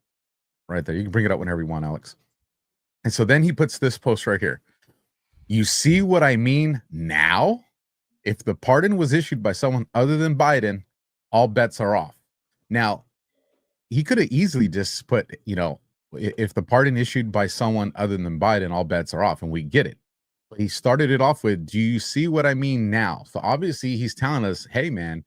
Right there. You can bring it up whenever you want, Alex. And so then he puts this post right here. You see what I mean now? If the pardon was issued by someone other than Biden, all bets are off. Now, he could have easily just put, if the pardon issued by someone other than Biden, all bets are off, and we get it. But he started it off with, do you see what I mean now? So obviously he's telling us, hey, man,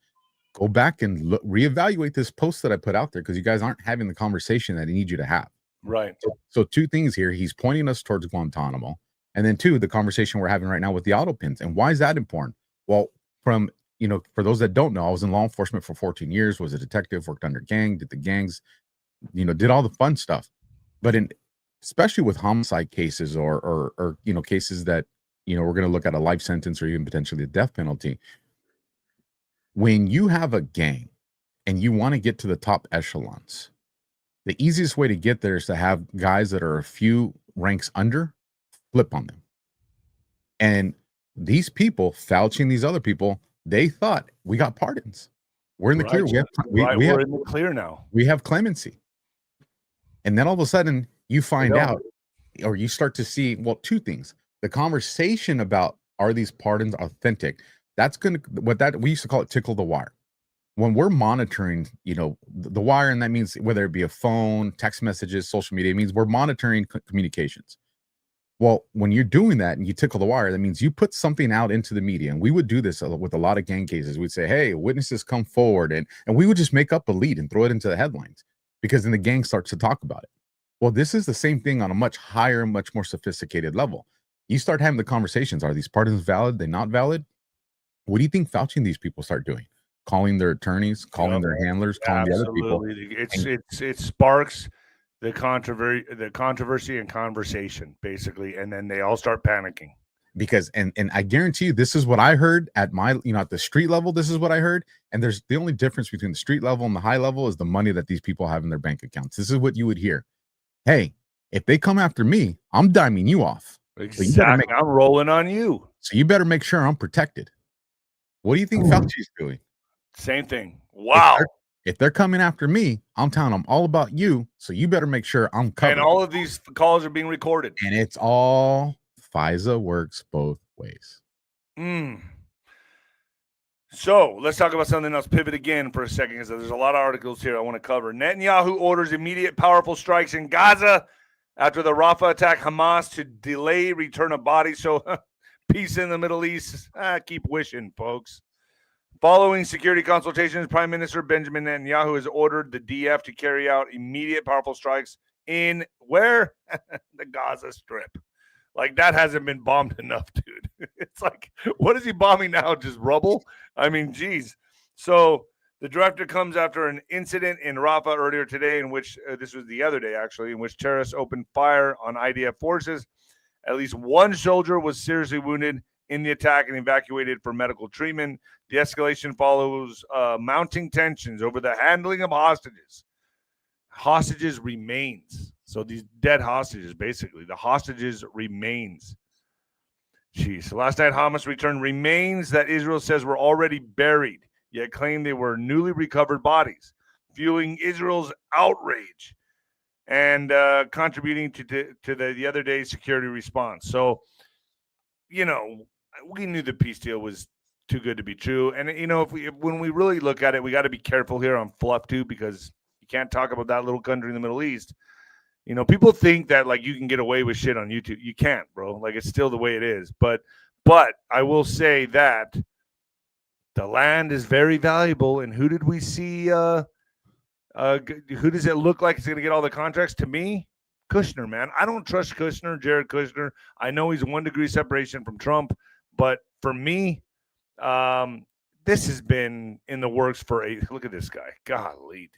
go back and reevaluate this post that I put out there because you guys aren't having the conversation that I need you to have. Right. So two things here. He's pointing us towards Guantanamo. And then two, the conversation we're having right now with the auto pins. And why is that important? Well, for those that don't know, I was in law enforcement for 14 years, was a detective, worked under gang, did the gangs, did all the fun stuff. But especially with homicide cases or cases that, we're going to look at a life sentence or even potentially a death penalty. When you have a gang and you want to get to the top echelons, the easiest way to get there is to have guys that are a few ranks under flip on them. And these people, 𝗬𝗏𝗏 and these other people, they thought we got pardons. We're in the clear. We're in the clear now. We have clemency. And then all of a sudden you find out, or you start to see, well, two things. The conversation about, are these pardons authentic? That's going to, we used to call it tickle the wire. When we're monitoring, the wire, and that means whether it be a phone, text messages, social media, it means we're monitoring communications. Well, when you're doing that and you tickle the wire, that means you put something out into the media. And we would do this with a lot of gang cases. We'd say, hey, witnesses come forward. And we would just make up a lead and throw it into the headlines because then the gang starts to talk about it. Well, this is the same thing on a much higher, much more sophisticated level. You start having the conversations. Are these pardons valid? They're not valid? What do you think फ़auci and these people start doing? Calling their attorneys, calling their handlers, calling the other people. It sparks the controversy and conversation, basically, and then they all start panicking. Because and I guarantee you, this is what I heard at my, at the street level. This is what I heard. And there's the only difference between the street level and the high level is the money that these people have in their bank accounts. This is what you would hear. Hey, if they come after me, I'm diming you off. Exactly. I'm rolling on you. So you better make sure I'm protected. What do you think 𝗬𝗏𝗏𝗏's doing? Same thing. Wow. If they're coming after me, I'm telling them all about you. So you better make sure I'm covered. And all of these calls are being recorded. And it's all 𝗫𝗍 works both ways. So let's talk about something else. Pivot again for a second because there's a lot of articles here I want to cover. Netanyahu orders immediate powerful strikes in Gaza after the Rafah attack. Hamas to delay return of bodies. So peace in the Middle East. Keep wishing, folks. Following security consultations, Prime Minister Benjamin Netanyahu has ordered the DF to carry out immediate powerful strikes in where? The Gaza Strip. Like, that hasn't been bombed enough, dude. It's like, what is he bombing now? Just rubble? I mean, geez. So the directive comes after an incident in Rafah earlier today in which, this was the other day actually, in which terrorists opened fire on IDF forces. At least one soldier was seriously wounded in the attack and evacuated for medical treatment. The escalation follows mounting tensions over the handling of hostages. Hostages remains. So these dead hostages, basically, the hostages remains. Jeez. Last night, Hamas returned remains that Israel says were already buried, yet claimed they were newly recovered bodies, fueling Israel's outrage and contributing to the other day's security response. So, we knew the peace deal was too good to be true. And, when we really look at it, we got to be careful here on fluff too, because you can't talk about that little country in the Middle East. You know, people think that like you can get away with shit on YouTube. You can't, bro. Like it's still the way it is. But I will say that the land is very valuable. And who did we see? Who does it look like is going to get all the contracts? To me, Kushner, man. I don't trust Kushner, Jared Kushner. I know he's 1 degree separation from Trump, but for me, this has been in the works for look at this guy. Golly,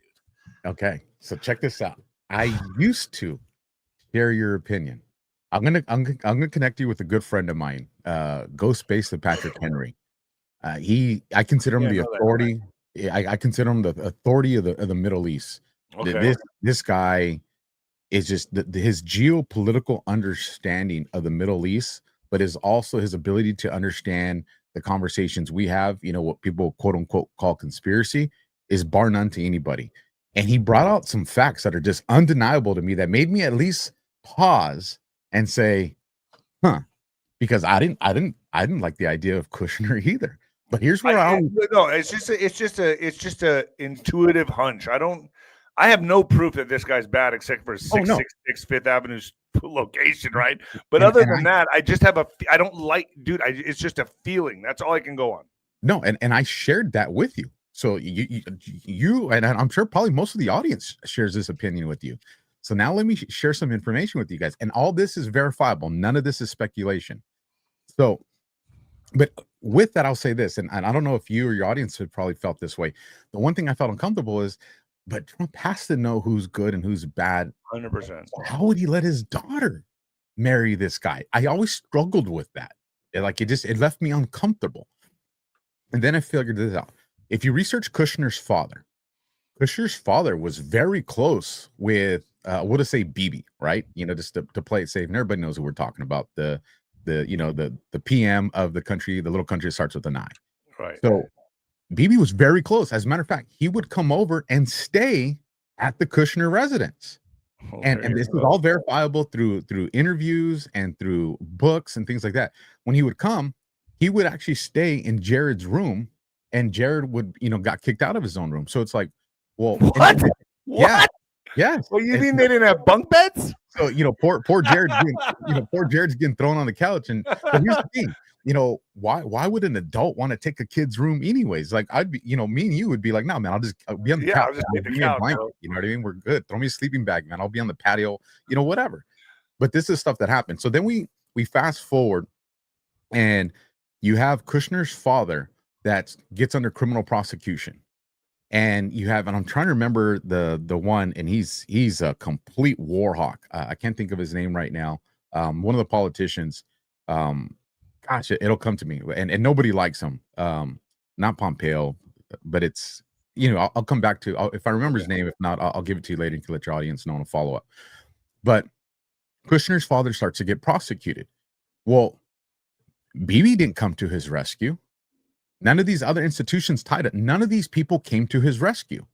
dude. Okay, so check this out. I used to share your opinion. I'm gonna connect you with a good friend of mine, 𝗀𝗶𝗹𝗶𝗶 Patrick Henry. I consider him the authority. I consider him the authority of the Middle East. Okay. This guy is just his geopolitical understanding of the Middle East, but is also his ability to understand the conversations we have. You know, what people quote unquote call conspiracy is bar none to anybody. And he brought out some facts that are just undeniable to me that made me at least pause and say, "Huh," because I didn't like the idea of Kushner either. But here's where it's just a intuitive hunch. I have no proof that this guy's bad except for 666 Fifth Avenue location, right? But other than that, I just have I don't like, dude. It's just a feeling. That's all I can go on. No, and I shared that with you. So you and I'm sure probably most of the audience shares this opinion with you. So now let me share some information with you guys. And all this is verifiable. None of this is speculation. So, but with that, I'll say this, and I don't know if you or your audience have probably felt this way. The one thing I felt uncomfortable is, but Trump has to know who's good and who's bad. 100%. How would he let his daughter marry this guy? I always struggled with that. It left me uncomfortable. And then I figured this out. If you research Kushner's father was very close with we'll just say Bibi, right? You know, just to play it safe, and everybody knows who we're talking about. The PM of the country, the little country that starts with an I. Right. So Bibi was very close. As a matter of fact, he would come over and stay at the Kushner residence. And this is all verifiable through interviews and through books and things like that. When he would come, he would actually stay in Jared's room, and Jared would, got kicked out of his own room. So it's like, well, what? Yeah. Yeah. Well, you mean they didn't have bunk beds? So, poor Jared's poor Jared's getting thrown on the couch. And but here's the thing, why would an adult want to take a kid's room anyways? Like I'd be, me and you would be like, no, man, I'll be on the couch. I'll just take the couch, blanket, you know what I mean? We're good. Throw me a sleeping bag, man. I'll be on the patio, whatever. But this is stuff that happened. So then we fast forward, and you have Kushner's father that gets under criminal prosecution. And you have, and I'm trying to remember the one, and he's a complete war hawk. I can't think of his name right now. One of the politicians, gosh, it'll come to me, and nobody likes him. Not Pompeo, but it's, I'll come back to, if I remember his name. If not, I'll give it to you later. You can let your audience know and follow up. But Kushner's father starts to get prosecuted. Well, Bibi didn't come to his rescue. None of these other institutions tied it. None of these people came to his rescue,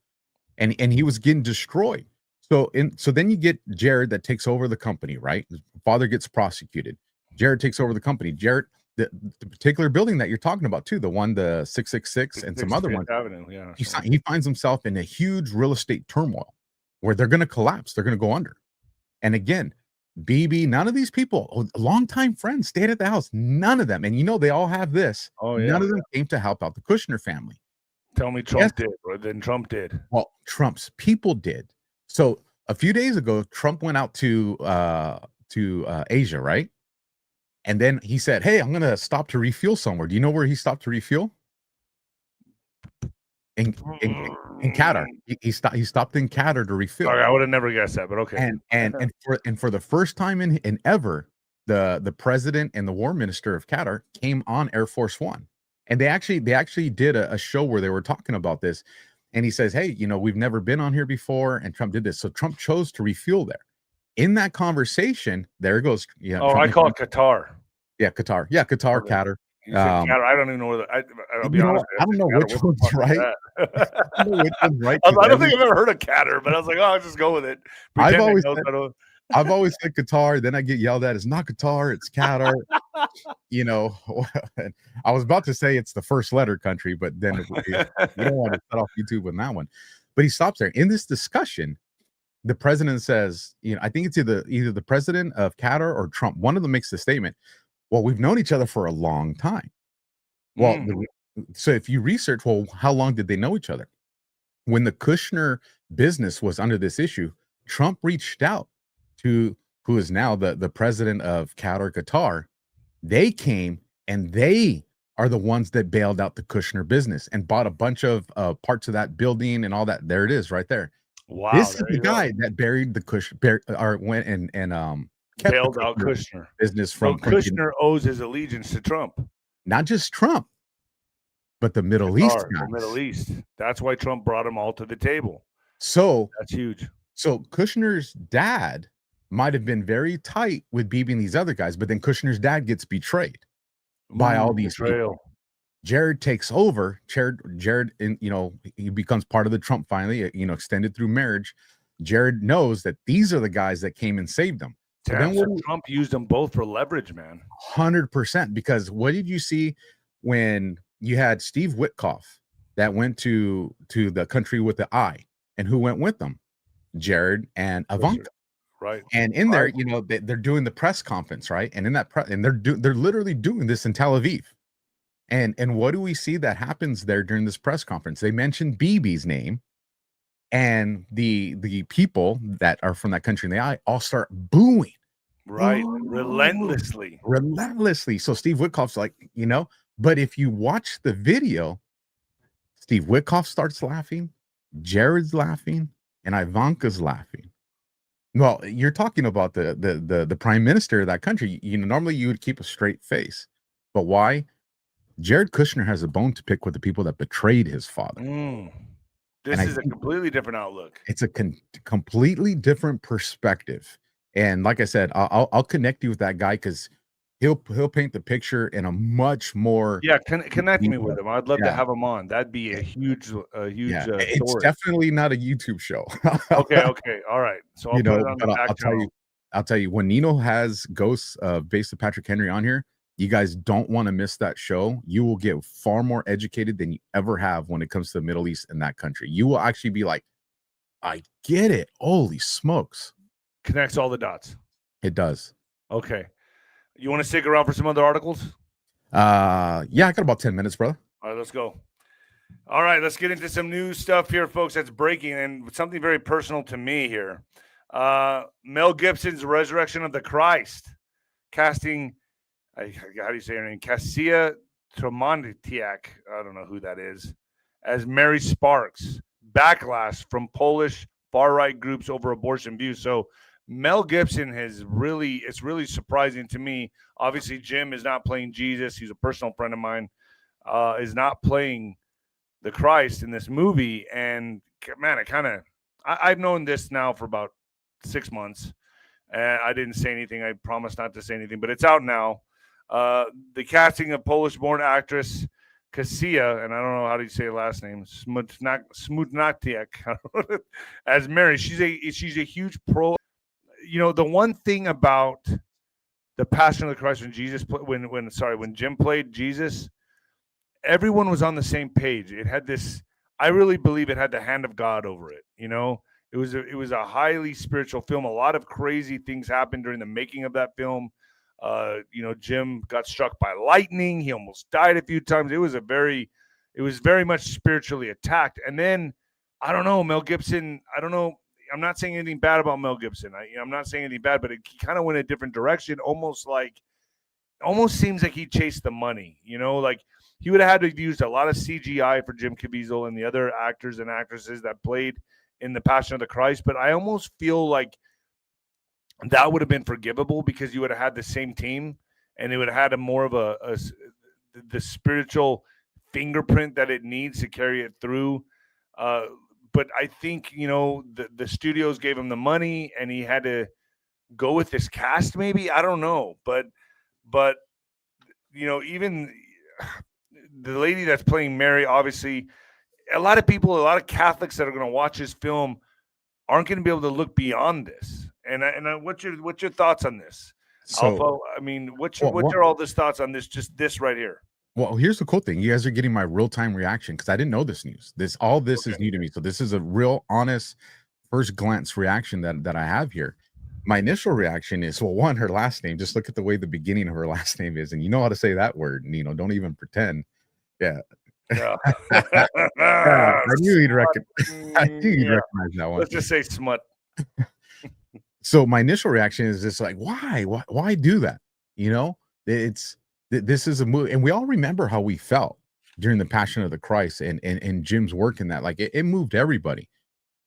and he was getting destroyed. So then you get Jared that takes over the company, right? His father gets prosecuted. Jared takes over the company. Jared, the particular building that you're talking about too, the 666 and some other ones. Avenue, yeah. He finds himself in a huge real estate turmoil where they're going to collapse. They're going to go under. And again, Bibi, none of these people, longtime friends, stayed at the house. None of them. And they all have this. Oh, yeah. None of them came to help out the Kushner family. Tell me Trump did, or then Trump did. Well, Trump's people did. So a few days ago, Trump went out to Asia, right? And then he said, hey, I'm going to stop to refuel somewhere. Do you know where he stopped to refuel? In Qatar. He stopped in Qatar to refill. Sorry, I would have never guessed that, but okay. And for the first time in ever, the president and the war minister of Qatar came on Air Force One, and they actually did a show where they were talking about this. And he says, hey, we've never been on here before, and Trump did this. So Trump chose to refuel there. In that conversation, there it goes. Yeah. Oh, Trump, I call it Qatar. Yeah, Qatar. Yeah, Qatar, okay. Qatar. Qatar. I don't even know where I'll be honest. I don't know which one's right. I don't think I've ever heard of Qatar, but I was like, oh, I'll just go with it. I've always said Qatar, then I get yelled at. It's not Qatar, it's Qatar. I was about to say it's the first letter country, but then we don't want to set off YouTube with that one. But he stops there. In this discussion, the president says, I think it's either the president of Qatar or Trump. One of them makes the statement, well, we've known each other for a long time. Well, so if you research, well, how long did they know each other? When the Kushner business was under this issue, Trump reached out to who is now the president of Qatar. They came and they are the ones that bailed out the Kushner business and bought a bunch of parts of that building and all that. There it is right there. Wow. This is the guy that buried the went and kept bailed the out Kushner business so from Kushner owes his allegiance to Trump. Not just Trump, but the Middle East guys. The Middle East. That's why Trump brought them all to the table. So that's huge. So Kushner's dad might have been very tight with Bibi and these other guys, but then Kushner's dad gets betrayed by all these people. Jared takes over. Jared, he becomes part of the Trump finally, extended through marriage. Jared knows that these are the guys that came and saved them. So then Trump used them both for leverage, man. 100%. Because what did you see when you had Steve Witkoff that went to the country with the I, and who went with them? Jared and Ivanka. Right. And in there, they're doing the press conference, right? And in that they're literally doing this in Tel Aviv. And what do we see that happens there during this press conference? They mention Bibi's name, and the people that are from that country in the eye all start booing. Right. Relentlessly. So Steve Witkoff's like, but if you watch the video, Steve Witkoff starts laughing, Jared's laughing, and Ivanka's laughing. Well, you're talking about the prime minister of that country. Normally you would keep a straight face, but why? Jared Kushner has a bone to pick with the people that betrayed his father. This is a completely different outlook. It's a completely different perspective. And like I said, I'll connect you with that guy because he'll paint the picture in a much more connect me with him. I'd love to have him on. That'd be a huge it's definitely not a YouTube show. okay, all right. So I'll put it on the back I'll tell you when Nino has ghosts based of Patrick Henry on here, you guys don't want to miss that show. You will get far more educated than you ever have when it comes to the Middle East and that country. You will actually be like, I get it. Holy smokes. Connects all the dots. It does. Okay. You want to stick around for some other articles? Yeah, I got about 10 minutes, brother. All right, let's go. All right, let's get into some new stuff here, folks, that's breaking, and something very personal to me here. Mel Gibson's Resurrection of the Christ, casting, how do you say her name? 𝗬𝗂𝗃𝗂𝗁𝗃. I don't know who that is, as Mary Sparks. Backlash from Polish far-right groups over abortion views. So Mel Gibson it's really surprising to me. Obviously, Jim is not playing Jesus. He's a personal friend of mine, is not playing the Christ in this movie. And man, I've known this now for about 6 months. I didn't say anything. I promised not to say anything, but it's out now. The casting of Polish-born actress 𝗬𝗂𝗃𝗂𝗁𝗃, and I don't know how do you say her last name, 𝗬𝗂𝗃𝗂𝗁𝗃, as Mary. She's a huge pro. The one thing about the Passion of the Christ when Jim played Jesus, everyone was on the same page. It had this. I really believe it had the hand of God over it. It was a highly spiritual film. A lot of crazy things happened during the making of that film. Jim got struck by lightning. He almost died a few times. It was very much spiritually attacked. And then, I don't know, Mel Gibson, I don't know. I'm not saying anything bad about Mel Gibson. I'm not saying anything bad, but he kind of went a different direction. Almost seems like he chased the money, like he would have had to have used a lot of CGI for Jim Caviezel and the other actors and actresses that played in the Passion of the Christ. But I almost feel like that would have been forgivable because you would have had the same team and it would have had more of the spiritual fingerprint that it needs to carry it through. But I think, the studios gave him the money and he had to go with this cast maybe. I don't know. But even the lady that's playing Mary, obviously, a lot of Catholics that are going to watch this film aren't going to be able to look beyond this. And what's your thoughts on this, Alpha? I mean, what's your all this thoughts on this? Just this right here. Well, here's the cool thing: you guys are getting my real time reaction because I didn't know this news. All this is new to me, so this is a real honest first glance reaction that I have here. My initial reaction is, well, one, her last name. Just look at the way the beginning of her last name is, and you know how to say that word. Nino, don't even pretend. Yeah. Yeah. Yeah, I knew he'd I knew you'd Yeah. recognize that one. Let's just say smut. So my initial reaction is just like, why do that? You know, this is a movie, and we all remember how we felt during the Passion of the Christ and Jim's work in that. Like it moved everybody.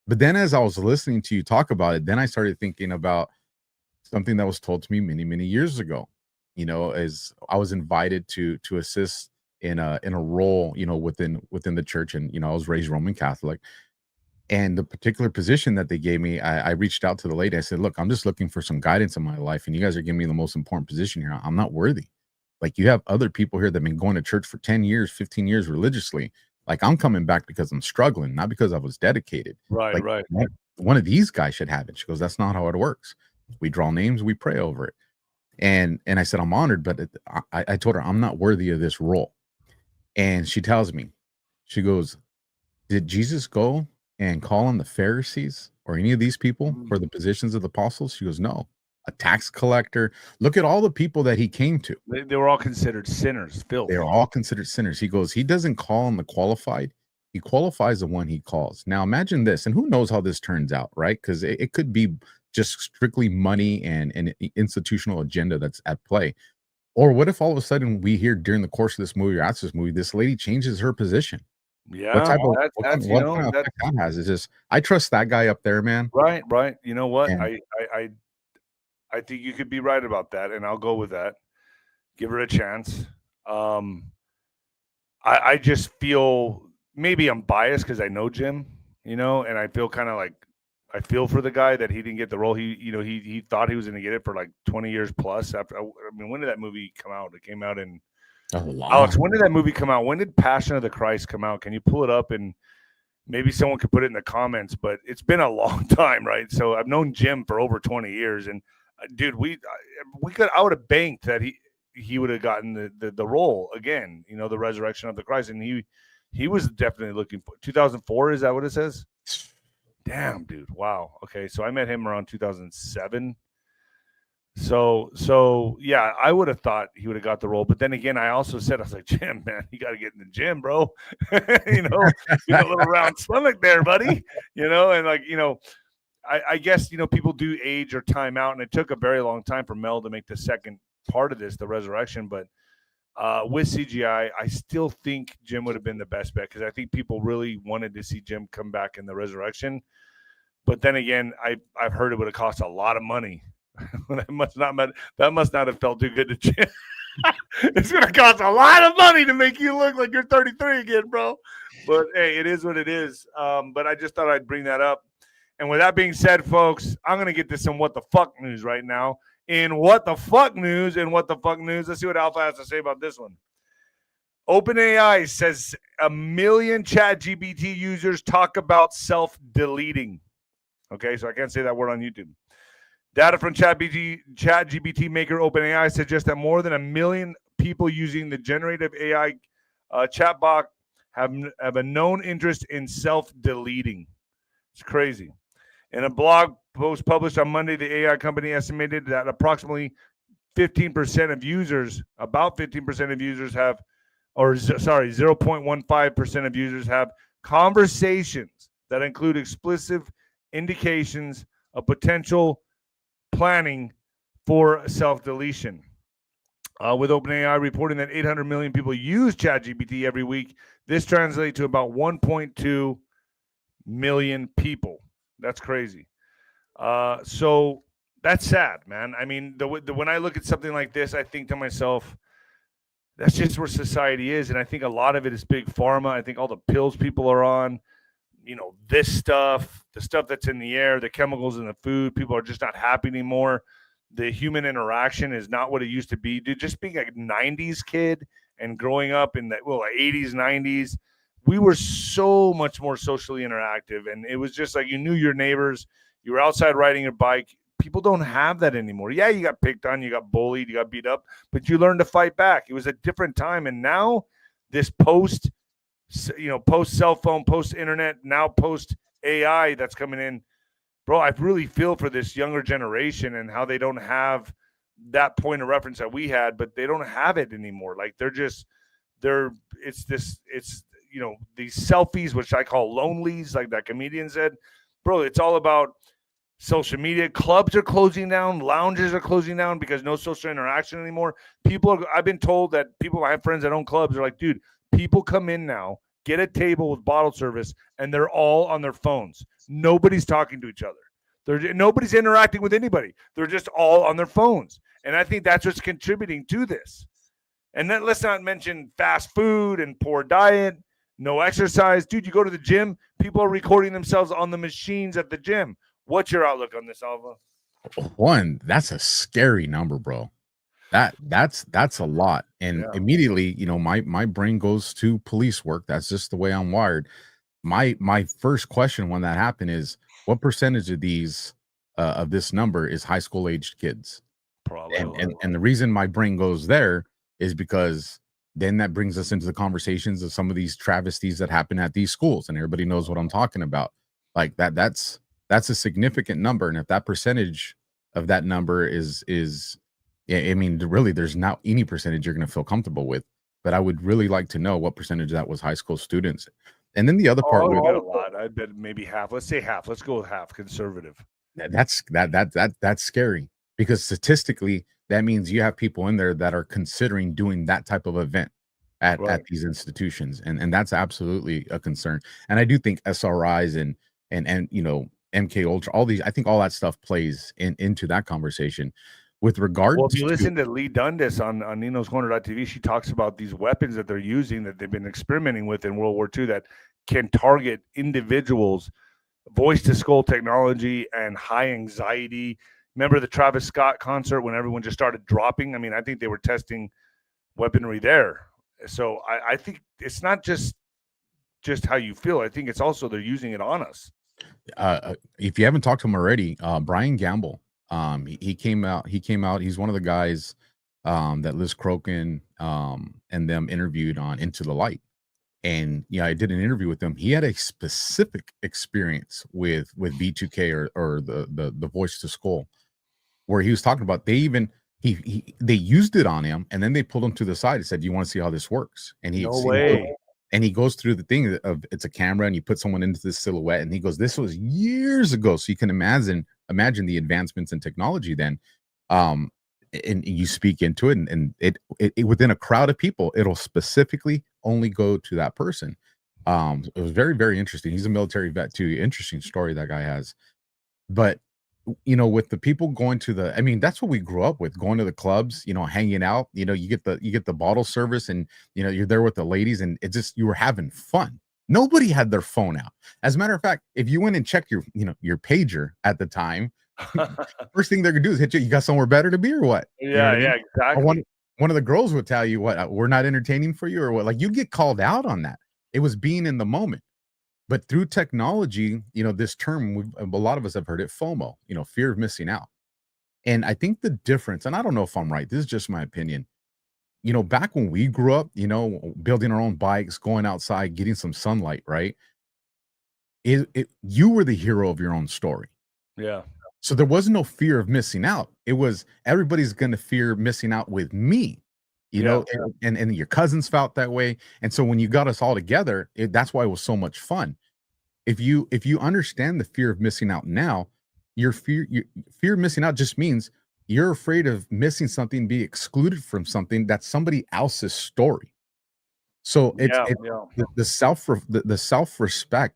But then as I was listening to you talk about it, then I started thinking about something that was told to me many, many years ago. You know, as I was invited to assist in a role, you know, within the church, and you know, I was raised Roman Catholic. And the particular position that they gave me, I reached out to the lady. I said, look, I'm just looking for some guidance in my life, and you guys are giving me the most important position here. I'm not worthy. Like, you have other people here that have been going to church for 10 years, 15 years religiously. Like, I'm coming back because I'm struggling, not because I was dedicated. Right, like, right. One of these guys should have it. She goes, that's not how it works. We draw names, we pray over it. And I said, I'm honored, but I told her I'm not worthy of this role. And she tells me, she goes, did Jesus go and call on the Pharisees or any of these people for the positions of the apostles? She goes, no. A tax collector. Look at all the people that he came to. They were all considered sinners, filth. They're all considered sinners. He goes, he doesn't call on the qualified. He qualifies the one he calls. Now imagine this, and who knows how this turns out, right? Because it could be just strictly money and an institutional agenda that's at play. Or what if all of a sudden we hear during the course of this movie or after this movie, this lady changes her position? Yeah, what type of what kind of effect that has? Is just, I trust that guy up there, man. right. You know what? And I think you could be right about that, and I'll go with that. Give her a chance. I just feel, maybe I'm biased because I know Jim, you know, and I feel kind of like, I feel for the guy that he didn't get the role. He thought he was going to get it for like 20 years plus. After, I mean, when did that movie come out? It came out in Alex, when did that movie come out? When did Passion of the Christ come out? Can you pull it up, and maybe someone could put it in the comments? But it's been a long time, right? So I've known Jim for over 20 years, and dude, I would have banked that he would have gotten the role again. You know, the resurrection of the Christ, and he was definitely looking for 2004. Is that what it says? Damn, dude. Wow. Okay, so I met him around 2007. So yeah, I would have thought he would have got the role. But then again, I also said, I was like, Jim, man, you got to get in the gym, bro. You know, get a little round stomach there, buddy. You know, and like, you know, I guess, you know, people do age or time out, and it took a very long time for Mel to make the second part of this, the resurrection. But with CGI, I still think Jim would have been the best bet, because I think people really wanted to see Jim come back in the resurrection. But then again, I've heard it would have cost a lot of money. that must not have felt too good to Jim. It's going to cost a lot of money to make you look like you're 33 again, bro. But hey, it is what it is. But I just thought I'd bring that up. And with that being said, folks, I'm going to get to some what the fuck news right now. In what the fuck news, let's see what Alpha has to say about this one. OpenAI says 1 million ChatGPT users talk about self-deleting. Okay, so I can't say that word on YouTube. Data from ChatGPT maker OpenAI suggests that more than 1 million people using the generative AI chatbot have a known interest in self-deleting. It's crazy. In a blog post published on Monday, the AI company estimated that approximately 15% of users, about 15% of users have, or 0.15% of users have conversations that include explicit indications of potential planning for self-deletion. With OpenAI reporting that 800 million people use ChatGPT every week, this translates to about 1.2 million people. That's crazy. So that's sad, man. I mean, when I look at something like this, I think to myself, that's just where society is. And I think a lot of it is big pharma. I think all the pills people are on, you know, this stuff, the stuff that's in the air, the chemicals in the food, people are just not happy anymore. The human interaction is not what it used to be. Dude, just being a 90s kid and growing up in the 80s, 90s, we were so much more socially interactive. And it was just like you knew your neighbors. You were outside riding your bike. People don't have that anymore. Yeah, you got picked on, you got bullied, you got beat up, but you learned to fight back. It was a different time. And now this post cell phone, post internet, now post AI that's coming in, bro, I really feel for this younger generation and how they don't have that point of reference that we had, but they don't have it anymore. Like it's these selfies, which I call lonelies, like that comedian said. Bro, it's all about social media. Clubs are closing down, lounges are closing down because no social interaction anymore. I've been told that I have friends that own clubs are like, dude, people come in now, get a table with bottle service, and they're all on their phones. Nobody's talking to each other. Nobody's interacting with anybody. They're just all on their phones. And I think that's what's contributing to this. And then let's not mention fast food and poor diet, no exercise. Dude, you go to the gym, people are recording themselves on the machines at the gym. What's your outlook on this, Alva? One, that's a scary number, bro. That's a lot. And immediately, my brain goes to police work. That's just the way I'm wired. My first question when that happened is, what percentage of these of this number is high school aged kids? Probably. And the reason my brain goes there is because then that brings us into the conversations of some of these travesties that happen at these schools, and everybody knows what I'm talking about. Like that's a significant number. And if that percentage of that number is I mean, really, there's not any percentage you're going to feel comfortable with. But I would really like to know what percentage of that was high school students. And then the other part, I bet a lot. I bet maybe half. Let's say half. Let's go with half. Conservative. That's scary, because statistically, that means you have people in there that are considering doing that type of event at these institutions, and that's absolutely a concern. And I do think SRIs and MK Ultra, all these, I think all that stuff plays into that conversation. With regard if you listen to Lee Dundas on @Nino'sCorner.tv, she talks about these weapons that they're using, that they've been experimenting with in World War II, that can target individuals, voice to skull technology and high anxiety. Remember the Travis Scott concert when everyone just started dropping? I mean, I think they were testing weaponry there. So I think it's not just how you feel. I think it's also they're using it on us. If you haven't talked to him already, Brian Gamble, he came out. He's one of the guys that Liz Crokin and them interviewed on Into the Light. And I did an interview with him. He had a specific experience with V2K or the voice to skull, where he was talking about they used it on him, and then they pulled him to the side and said, "Do you want to see how this works?" And he goes through the thing of it's a camera and you put someone into this silhouette, and he goes, "This was years ago." So you can imagine the advancements in technology then. And you speak into it, and it within a crowd of people, it'll specifically only go to that person. It was very, very interesting. He's a military vet too. Interesting story that guy has. But with the people going to that's what we grew up with, going to the clubs, hanging out. You get the bottle service, and you're there with the ladies, and it just, you were having fun. Nobody had their phone out. As a matter of fact, if you went and checked your pager at the time, first thing they're gonna do is hit you. You got somewhere better to be, or what? Exactly. One of the girls would tell you, what, we're not entertaining for you, or what? Like, you get called out on that. It was being in the moment. But through technology, this term, a lot of us have heard it, FOMO, fear of missing out. And I think the difference, and I don't know if I'm right, this is just my opinion. Back when we grew up, building our own bikes, going outside, getting some sunlight, right? You were the hero of your own story. Yeah. So there was no fear of missing out. It was, everybody's going to fear missing out with me, and your cousins felt that way. And so when you got us all together, that's why it was so much fun. If you understand the fear of missing out now, your fear of missing out just means you're afraid of missing something, be excluded from something that's somebody else's story. So it's the self-respect,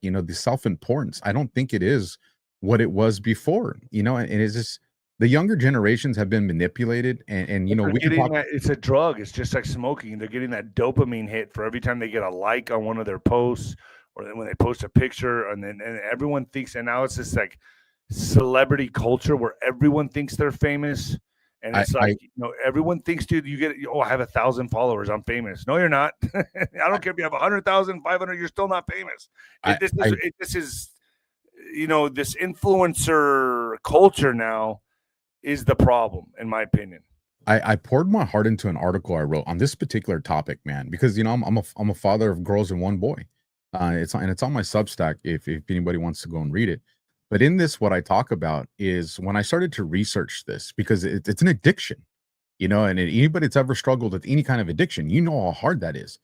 the self-importance. I don't think it is what it was before, and it's just, the younger generations have been manipulated, and it's a drug. It's just like smoking. They're getting that dopamine hit for every time they get a like on one of their posts, or then when they post a picture, and everyone thinks, and now it's this like celebrity culture where everyone thinks they're famous. And it's everyone thinks, dude, I have 1,000 followers, I'm famous. No, you're not. I don't care if you have 100,000, 500, you're still not famous. This is this influencer culture now is the problem, in my opinion. I poured my heart into an article I wrote on this particular topic, man, because I'm a father of girls and one boy. It's on my Substack if anybody wants to go and read it. But in this, what I talk about is when I started to research this, because it's an addiction, you know, and anybody that's ever struggled with any kind of addiction, you know how hard that is.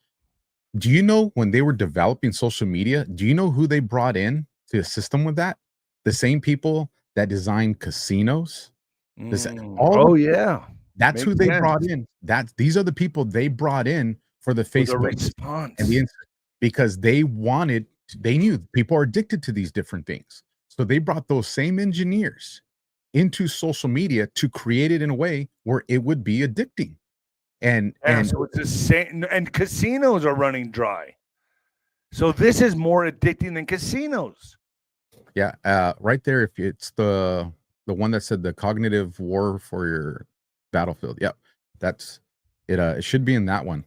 Do you know when they were developing social media, do you know who they brought in to assist them with that? The same people that designed casinos. Oh, yeah. That's Makes who they sense. brought in. These are the people they brought in for the Facebook response. and because they knew people are addicted to these different things. So they brought those same engineers into social media to create it in a way where it would be addicting. And so it's the same, and casinos are running dry. So this is more addicting than casinos. Yeah, right there. If it's the one that said the cognitive war for your battlefield. Yep, that's it. It should be in that one.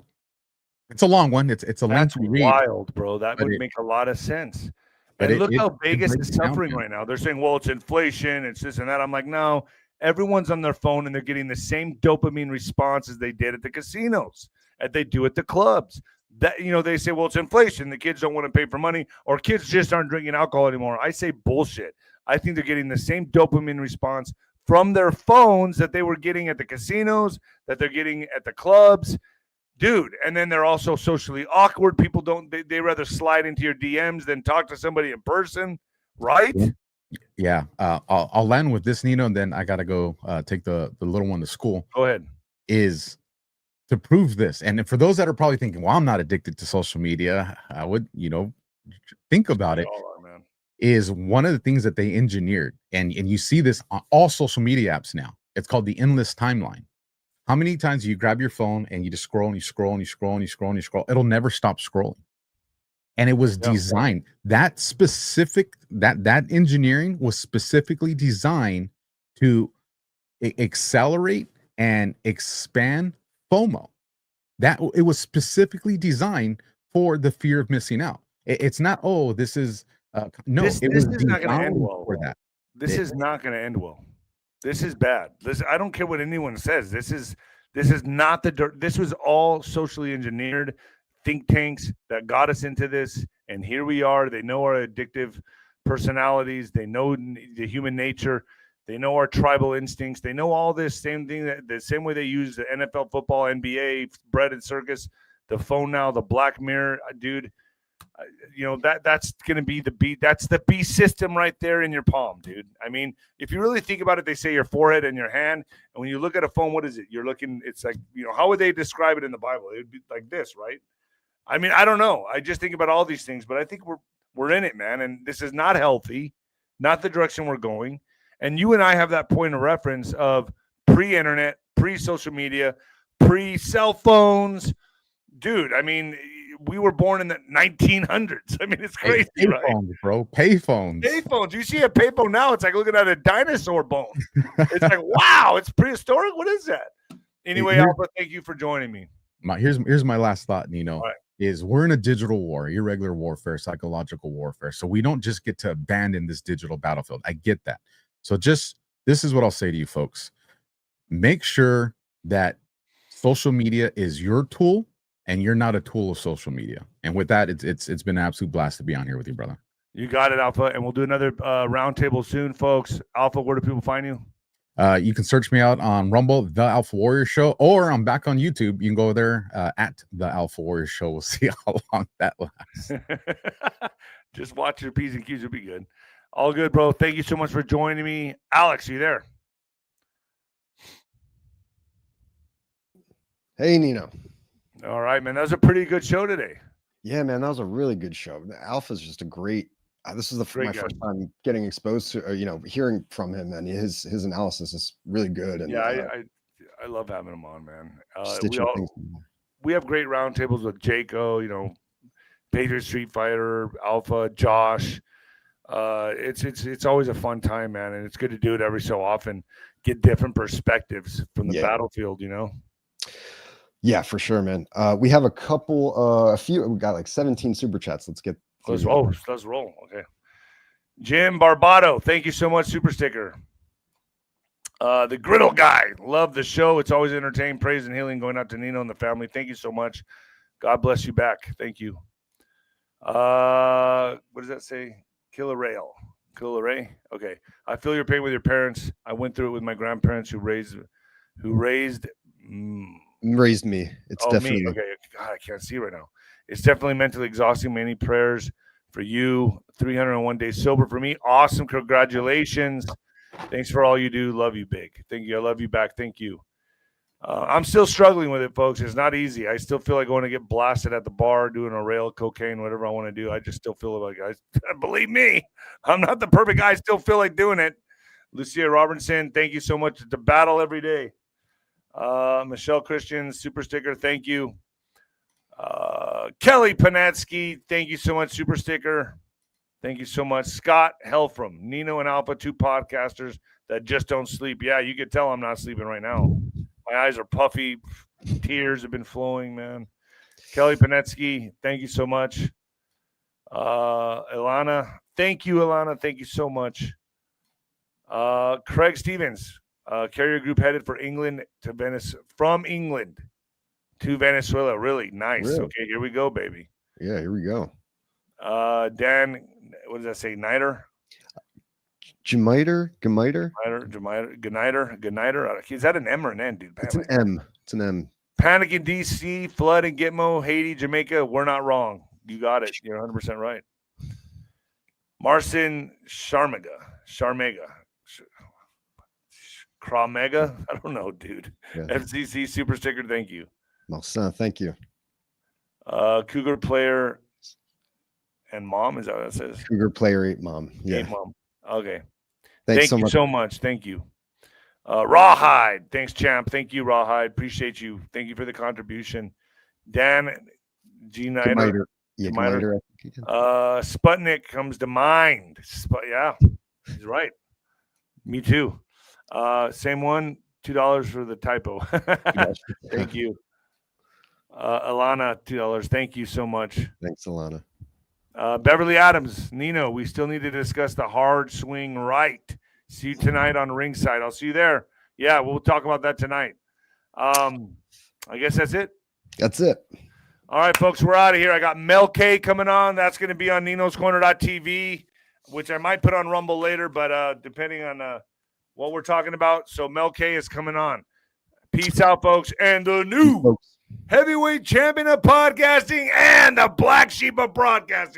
It's a long one. It's a lengthy read. Wild, bro. That would make a lot of sense. And look how Vegas is suffering right now. They're saying, well, it's inflation, it's this and that. I'm like, no, everyone's on their phone and they're getting the same dopamine response as they did at the casinos, and they do at the clubs. That, you know, they say, well, it's inflation. The kids don't want to pay for money, or kids just aren't drinking alcohol anymore. I say bullshit. I think they're getting the same dopamine response from their phones that they were getting at the casinos, that they're getting at the clubs. Dude, and then they're also socially awkward. People they rather slide into your DMs than talk to somebody in person, right? Yeah. I'll land with this, Nino, and then I gotta go take the little one to school. Go ahead. Is to prove this, and for those that are probably thinking, well, I'm not addicted to social media, I would, you know, think about it. Man. Is one of the things that they engineered, and you see this on all social media apps now. It's called the endless timeline. How many times do you grab your phone and you just scroll and you scroll and you scroll and you scroll and you scroll? It'll never stop scrolling. And it was designed, that engineering was specifically designed to accelerate and expand FOMO. That it was specifically designed for the fear of missing out. It's not, oh, this is no, this is not going to end well. For that. This is not going to end well. This is bad. I don't care what anyone says. This is not this was all socially engineered think tanks that got us into this, and here we are. They know our addictive personalities. They know the human nature. They know our tribal instincts. They know all this same thing, the same way they use the NFL, football, NBA, bread and circus, the phone now, the Black Mirror, dude. You know, that's going to be the B. That's the B system right there in your palm, dude. I mean, if you really think about it, they say your forehead and your hand. And when you look at a phone, what is it? You're looking, it's like, you know, how would they describe it in the Bible? It would be like this, right? I mean, I don't know. I just think about all these things, but I think we're in it, man. And this is not healthy, not the direction we're going. And you and I have that point of reference of pre-internet, pre-social media, pre-cell phones. Dude, I mean, we were born in the 1900s. I mean, it's crazy, right? Payphones, bro. Payphones. Payphones. You see a payphone now, it's like looking at a dinosaur bone. It's like, wow, it's prehistoric. What is that? Anyway, Alpha, thank you for joining me. Here's my last thought, Nino. Right. Is we're in a digital war, irregular warfare, psychological warfare. So we don't just get to abandon this digital battlefield. I get that. So this is what I'll say to you folks. Make sure that social media is your tool and you're not a tool of social media. And with that, it's been an absolute blast to be on here with you, brother. You got it, Alpha. And we'll do another roundtable soon, folks. Alpha, where do people find you? You can search me out on Rumble, The Alpha Warrior Show, or I'm back on YouTube. You can go there at The Alpha Warrior Show. We'll see how long that lasts. Just watch your P's and Q's. Will be good. All good, bro. Thank you so much for joining me. Alex, you there? Hey, Nino. All right, man. That was a pretty good show today. Yeah, man. That was a really good show. Alpha's just a great. This is my first time getting exposed to, hearing from him, and his analysis is really good. And yeah, I love having him on, man. We have great roundtables with Jaco, Patriot Street Fighter, Alpha, Josh. It's always a fun time, man, and it's good to do it every so often. Get different perspectives from the battlefield, Yeah, for sure, man. We have we got like 17 super chats. Let's roll. Okay. 𝗷𝗵𝗶𝗹, thank you so much, super sticker. The Griddle Guy, love the show. It's always entertaining, praise and healing going out to Nino and the family. Thank you so much. God bless you back. Thank you. What does that say? Killer Rail. Cool-a-ray. Okay. I feel your pain with your parents. I went through it with my grandparents who raised me. It's definitely me. Okay. God, I can't see right now. It's definitely mentally exhausting. Many prayers for you. 301 days sober for me. Awesome. Congratulations. Thanks for all you do. Love you, big. Thank you. I love you back. Thank you. I'm still struggling with it, folks. It's not easy. I still feel like going to get blasted at the bar, doing a rail, cocaine, whatever I want to do. I just still feel like, believe me, I'm not the perfect guy. I still feel like doing it. Lucia Robertson, thank you so much. It's a battle every day. Michelle Christian, super sticker, thank you. Kelly Panatsky, thank you so much, super sticker. Thank you so much. Scott Helfram, Nino and Alpha, 2 podcasters that just don't sleep. Yeah, you can tell I'm not sleeping right now. My eyes are puffy. Tears have been flowing, man. Kelly Panetsky, thank you so much. Ilana, thank you, Ilana. Thank you so much. Craig Stevens, carrier group headed for England to from England to Venezuela. Really nice. Really? Okay, here we go, baby. Yeah, here we go. Dan, what does that say? Niter? 𝗬𝗍𝗓. Is that an M or an N, dude? It's an M. It's an M. Panic in DC, flood in Gitmo, Haiti, Jamaica. We're not wrong. You got it. You're 100% right. Marcin Sharmega. Kramega? I don't know, dude. Yeah. FCC super sticker. Thank you. Marcin, thank you. Cougar player and mom. Is that what it says? Cougar player 8 mom. Yeah. 8 mom. Okay. Thanks Thank you so much. Thank you. Rawhide. Thanks, champ. Thank you, Rawhide. Appreciate you. Thank you for the contribution. Dan G. Nider. Sputnik comes to mind. Yeah, he's right. Me too. Same one. $2 for the typo. Thank you. Alana, $2. Thank you so much. Thanks, Alana. Beverly Adams, Nino, we still need to discuss the hard swing right. See you tonight on ringside. I'll see you there. Yeah, we'll talk about that tonight. I guess that's it. That's it. All right, folks, we're out of here. I got 𝗬𝗂𝗶𝗹 coming on. That's going to be on @Nino'sCorner.tv, which I might put on Rumble later, but depending on what we're talking about. So 𝗬𝗂𝗶𝗹 is coming on. Peace out, folks. And the new heavyweight champion of podcasting and the black sheep of broadcasting.